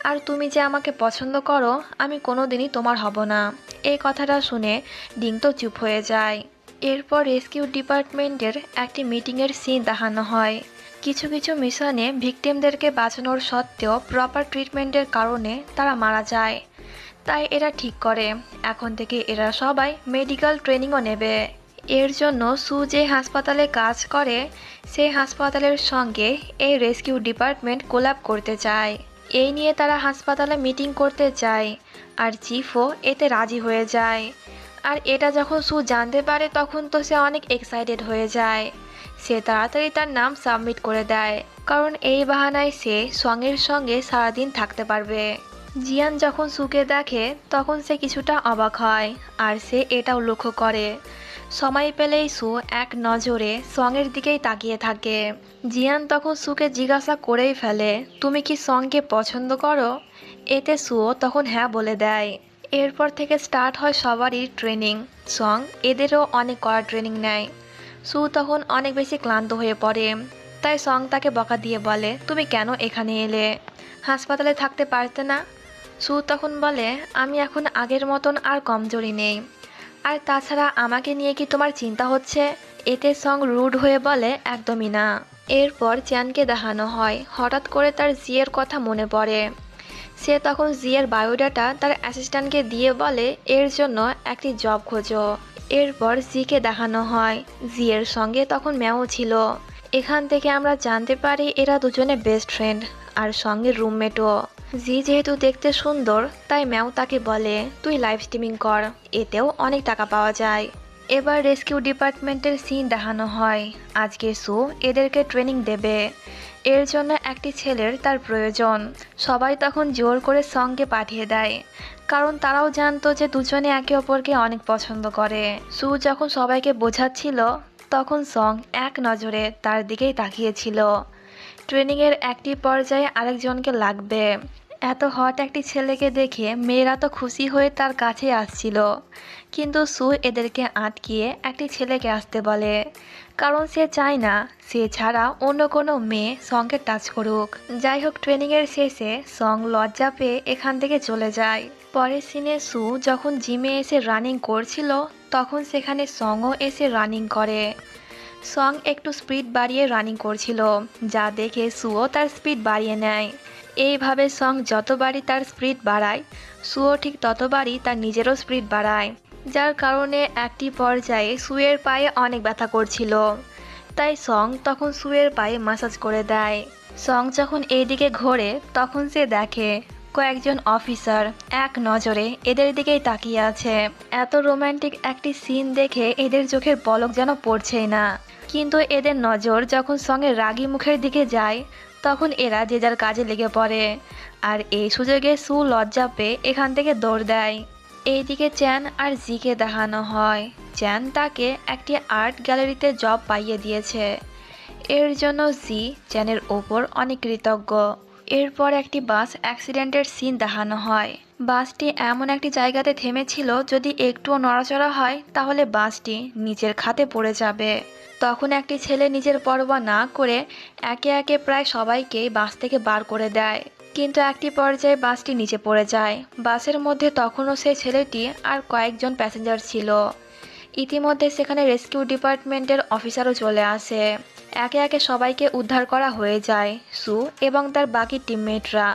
আর তুমি যে আমাকে পছন্দ করো আমি কোনোদিনই তোমার হব না। এই কথাটা শুনে ডিং তো চুপ হয়ে যায়। এরপর রেস্কিউ ডিপার্টমেন্টের একটি মিটিংয়ের সিন দেখানো হয়। কিছু কিছু মিশনে ভিকটিমদেরকে বাঁচানোর সত্ত্বেও প্রপার ট্রিটমেন্টের কারণে তারা মারা যায়, তাই এরা ঠিক করে এখন থেকে এরা সবাই মেডিকেল ট্রেনিংও নেবে। এর জন্য সু যে হাসপাতালে কাজ করে সেই হাসপাতালের সঙ্গে এই রেস্কিউ ডিপার্টমেন্ট কোল্যাব করতে চায়। এই নিয়ে তারা হাসপাতালে মিটিং করতে চায়, আর চিফও এতে রাজি হয়ে যায়। আর এটা যখন সু জানতে পারে তখন তো সে অনেক এক্সাইটেড হয়ে যায়। সে তাড়াতাড়ি তার নাম সাবমিট করে দেয়, কারণ এই বাহানায় সে সঙের সঙ্গে সারাদিন থাকতে পারবে। জিয়ান যখন সুকে দেখে তখন সে কিছুটা অবাক হয়, আর সে এটাও লক্ষ্য করে। সময় পেলেই সু এক নজরে সঙের দিকেই তাকিয়ে থাকে। জিয়ান তখন সুকে জিজ্ঞাসা করেই ফেলে, তুমি কি সঙকে পছন্দ করো? এতে সুও তখন হ্যাঁ বলে দেয়। এরপর থেকে স্টার্ট হয় সবারই ট্রেনিং। সং এদেরও অনেক কড়া ট্রেনিং নেয়। সু তখন অনেক বেশি ক্লান্ত হয়ে পড়ে, তাই সং তাকে বকা দিয়ে বলে, তুমি কেন এখানে এলে? হাসপাতালে থাকতে পারতে না? সু তখন বলে, আমি এখন আগের মতন আর কমজোরি নেই, আর তাছাড়া আমাকে নিয়ে কি তোমার চিন্তা হচ্ছে? এতে সং রুড হয়ে বলে, একদমই না। এরপর চ্যানকে দেখানো হয় হঠাৎ করে তার জিয়ের কথা মনে পড়ে। সে তখন জিয়ের বায়োডাটা তার অ্যাসিস্ট্যান্টকে দিয়ে বলে এর জন্য একটি জব খোঁজো। এরপর জিকে দেখানো হয় জিয়ের সঙ্গে তখন ম্যাও ছিল। এখান থেকে আমরা জানতে পারি এরা দুজনে বেস্ট ফ্রেন্ড আর সঙ্গে রুমমেটও। জি যেহেতু দেখতে সুন্দর তাই ম্যাও তাকে বলে তুই লাইভ স্ট্রিমিং কর, এতেও অনেক টাকা পাওয়া যায়। এবার রেস্কিউ ডিপার্টমেন্টের সিন দেখানো হয়। আজকে সু এদেরকে ট্রেনিং দেবে, এর জন্য একটি ছেলের তার প্রয়োজন। সবাই তখন জোর করে সঙ্গে পাঠিয়ে দেয়, কারণ তারাও জানতো যে দুজনে একে অপরকে অনেক পছন্দ করে। সু যখন সবাইকে বোঝাচ্ছিল তখন সং এক নজরে তার দিকেই তাকিয়েছিল। ট্রেনিংয়ের একটি পর্যায়ে আরেকজনকে লাগবে। এত হট একটি ছেলেকে দেখে মেয়েরা তো খুশি হয়ে তার কাছে আসছিল, কিন্তু সু এদেরকে আটকিয়ে একটি ছেলেকে আসতে বলে, কারণ সে চায় না সে ছাড়া অন্য কোনো মেয়ে সঙ্গে টাচ করুক। যাই হোক, ট্রেনিংয়ের শেষে সং লজ্জা পেয়ে এখান থেকে চলে যায়। পরের সিনে সু যখন জিমে এসে রানিং করছিল তখন সেখানে সংও এসে রানিং করে। সং একটু স্পিড বাড়িয়ে রানিং করছিল, যা দেখে সুও তার স্পিড বাড়িয়ে নেয়। এইভাবে সং যতবারই তার স্পিড বাড়ায় সুও ঠিক ততবারই তার নিজেরও স্পিড বাড়ায়, যার কারণে একটি পর্যায়ে সুয়ের পায়ে অনেক ব্যথা করছিল। তাই সং তখন সুয়ের পায়ে ম্যাসাজ করে দেয়। সং যখন এইদিকে ঘোরে তখন সে দেখে কয়েকজন অফিসার এক নজরে এদের দিকেই তাকিয়ে আছে। এত রোমান্টিক একটি সিন দেখে এদের চোখের পলক যেন পড়ছেই না, কিন্তু এদের নজর যখন সঙ্গে রাগী মুখের দিকে যায় তখন এরা যে যার কাজে লেগে পড়ে। আর এই সুযোগে সু লজ্জা পেয়ে এখান থেকে দৌড় দেয়। এইদিকে চ্যান আর জিকে দেখানো হয় চ্যান তাকে একটি আর্ট গ্যালারিতে জব পাইয়ে দিয়েছে, এর জন্য জি চ্যানের ওপর অনেক কৃতজ্ঞ। এরপর একটি বাস অ্যাক্সিডেন্টের সিন দেখানো হয়। বাসটি এমন একটি জায়গাতে থেমেছিল যদি একটুও নড়াচড়া হয় তাহলে বাসটি নিচের খাতে পড়ে যাবে। তখন একটি ছেলে নিজের পরোয়া না করে একে একে প্রায় সবাইকেই বাস থেকে বার করে দেয়, কিন্তু একটি পর্যায়ে বাসটি নিচে পড়ে যায়। বাসের মধ্যে তখনও সেই ছেলেটি আর কয়েকজন প্যাসেঞ্জার ছিল। ইতিমধ্যে সেখানে রেস্কিউ ডিপার্টমেন্টের অফিসারও চলে আসে। একে একে সবাইকে উদ্ধার করা হয়ে যায়। সু এবং তার বাকি টিমমেটরা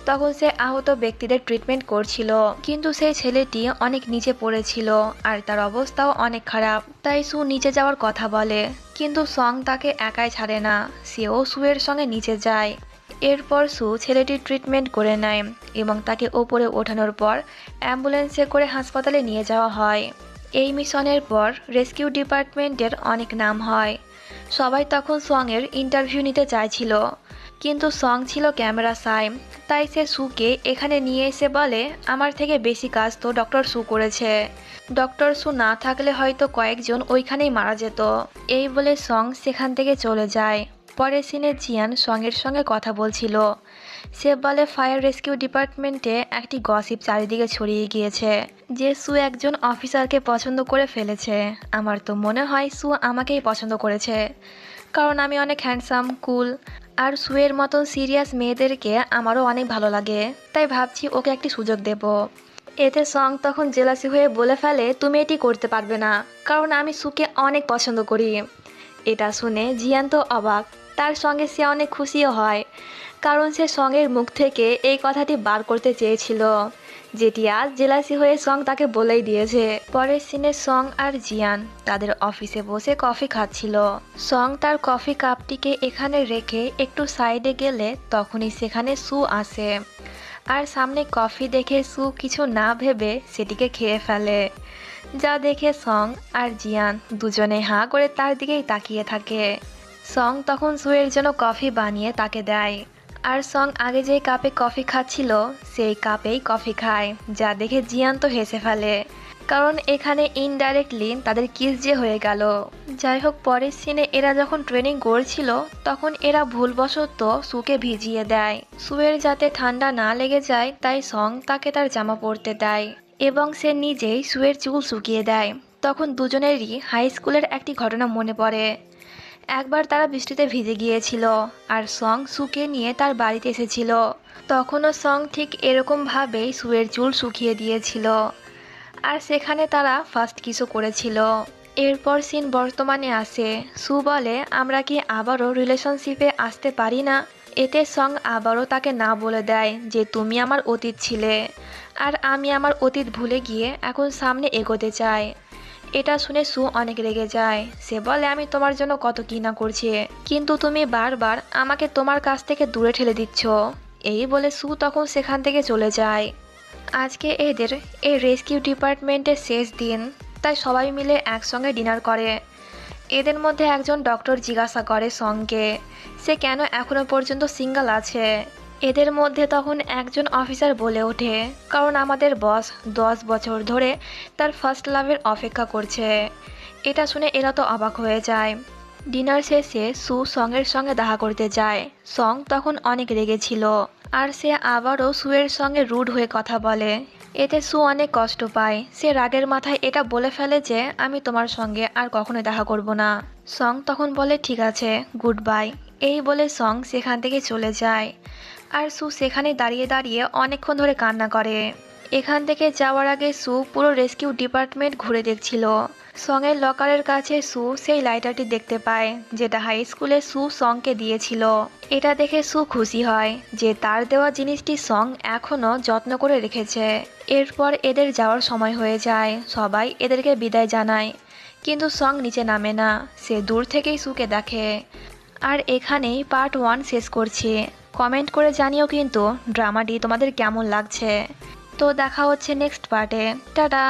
তখন সে আহত ব্যক্তিদের ট্রিটমেন্ট করছিল, কিন্তু সেই ছেলেটি অনেক নিচে পড়েছিল আর তার অবস্থাও অনেক খারাপ। তাই সু নিচে যাওয়ার কথা বলে, কিন্তু সং তাকে একাই ছাড়ে না, সেও সুয়ের সঙ্গে নিচে যায়। এরপর সু ছেলেটির ট্রিটমেন্ট করে নেয় এবং তাকে ওপরে ওঠানোর পর অ্যাম্বুলেন্সে করে হাসপাতালে নিয়ে যাওয়া হয়। এই মিশনের পর রেস্কিউ ডিপার্টমেন্টের অনেক নাম হয়। সবাই তখন সং-এর ইন্টারভিউ নিতে চাইছিল, কিন্তু সং ছিল ক্যামেরা সাই। তাই সে সুকে এখানে নিয়ে এসে বলে আমার থেকে বেশি কাজ তো ডক্টর সু করেছে, ডক্টর সু না থাকলে হয়তো কয়েকজন ওইখানেই মারা যেত। এই বলে সং সেখান থেকে চলে যায়। পরের সিনে জিয়ান সং-এর সঙ্গে কথা বলছিল। সে বলে ফায়ার রেস্কিউ ডিপার্টমেন্টে একটি গসিপ চারিদিকে ছড়িয়ে গিয়েছে যে সু একজন অফিসারকে পছন্দ করে ফেলেছে। আমার তো মনে হয় সু আমাকেই পছন্দ করেছে, কারণ আমি অনেক হ্যান্ডসাম, কুল, আর সুয়ের মতন সিরিয়াস মেয়েদেরকে আমারও অনেক ভালো লাগে। তাই ভাবছি ওকে একটি সুযোগ দেব। এতে সং তখন জেলাসি হয়ে বলে ফেলে তুমি এটি করতে পারবে না, কারণ আমি সুকে অনেক পছন্দ করি। এটা শুনে জিয়ান তো অবাক, তার সঙ্গে সে অনেক খুশিও হয়, কারণ সে সঙ্গের মুখ থেকে এই কথাটি বার করতে চেয়েছিল, যেটি আজ জেলাসি হয়ে সং তাকে বলেই দিয়েছে। পরের সিনে সং আর জিয়ান তাদের অফিসে বসে কফি খাচ্ছিল। সং তার কফি কাপটিকে এখানে রেখে একটু সাইডে গেলে তখনই সেখানে সু আসে, আর সামনে কফি দেখে সু কিছু না ভেবে সেটিকে খেয়ে ফেলে, যা দেখে সং আর জিয়ান দুজনে হাঁ করে তার দিকেই তাকিয়ে থাকে। সং তখন সুয়ের জন্য কফি বানিয়ে তাকে দেয়, আর সং আগে যে কাপে কফি খাচ্ছিল সেই কাপেই কফি খায়, যা দেখে জিয়ান তো হেসে ফেলে, কারণ এখানে ইনডাইরেক্টলি তাদের কিস যে হয়ে গেল। যাই হোক, পরের সিনে এরা যখন ট্রেনিং করছিল তখন এরা ভুলবশত সুকে ভিজিয়ে দেয়। সুয়ের যাতে ঠান্ডা না লেগে যায় তাই সং তাকে তার জামা পরতে দেয় এবং সে নিজেই সুয়ের চুল শুকিয়ে দেয়। তখন দুজনেরই হাই স্কুলের একটি ঘটনা মনে পড়ে। একবার তারা বৃষ্টিতে ভিজে গিয়েছিল আর সং সুকে নিয়ে তার বাড়িতে এসেছিল। তখনও সং ঠিক এরকমভাবেই সুয়ের চুল শুকিয়ে দিয়েছিল, আর সেখানে তারা ফার্স্ট কিসও করেছিল। এরপর সিন বর্তমানে আসে। সু বলে আমরা কি আবারও রিলেশনশিপে আসতে পারি না। এতে সং আবারও তাকে না বলে দেয় যে তুমি আমার অতীত ছিলে, আর আমি আমার অতীত ভুলে গিয়ে এখন সামনে এগোতে চাই। এটা শুনে সু অনেক রেগে যায়। সে বলে আমি তোমার জন্য কত কি না করছি, কিন্তু তুমি বারবার আমাকে তোমার কাছ থেকে দূরে ঠেলে দিচ্ছ। এই বলে সু তখন সেখান থেকে চলে যায়। আজকে এদের এই রেস্কিউ ডিপার্টমেন্টের শেষ দিন, তাই সবাই মিলে একসঙ্গে ডিনার করে। এদের মধ্যে একজন ডক্টর জিজ্ঞাসা করে সঙ্গে সে কেন এখনো পর্যন্ত সিঙ্গেল আছে। এদের মধ্যে তখন একজন অফিসার বলে ওঠে কারণ আমাদের বস 10 বছর ধরে তার ফার্স্ট লাভের অপেক্ষা করছে। এটা শুনে এরা তো অবাক হয়ে যায়। ডিনার শেষে সু সঙ্গের সঙ্গে দেখা করতে যায়। সং তখন অনেক রেগেছিল, আর সে আবারও সুয়ের সঙ্গে রুড হয়ে কথা বলে। এতে সু অনেক কষ্ট পায়। সে রাগের মাথায় এটা বলে ফেলে যে আমি তোমার সঙ্গে আর কখনো দেখা করব না। সং তখন বলে ঠিক আছে, গুড বাই। এই বলে সং সেখান থেকে চলে যায়। আর সু সেখানে দাঁড়িয়ে দাঁড়িয়ে অনেকক্ষণ ধরে কান্না করে। এখান থেকে যাওয়ার আগে সু পুরো রেস্কিউ ডিপার্টমেন্ট ঘুরে দেখছিল। সঙের লকারের কাছে সু সেই লাইটারটি দেখতে পায় যেটা হাই স্কুলে সু সংকে দিয়েছিল। এটা দেখে সু খুশি হয় যে তার দেওয়া জিনিসটি সং এখনো যত্ন করে রেখেছে। এরপর এদের যাওয়ার সময় হয়ে যায়। সবাই এদেরকে বিদায় জানায়, কিন্তু সং নিচে নামে না। সে দূর থেকেই সুকে দেখে। আর এখানেই পার্ট 1 শেষ করছি। কমেন্ট করে জানিও কিন্তু ড্রামাটি তোমাদের কেমন লাগছে। তো দেখা হচ্ছে নেক্সট পার্টে। টাটা।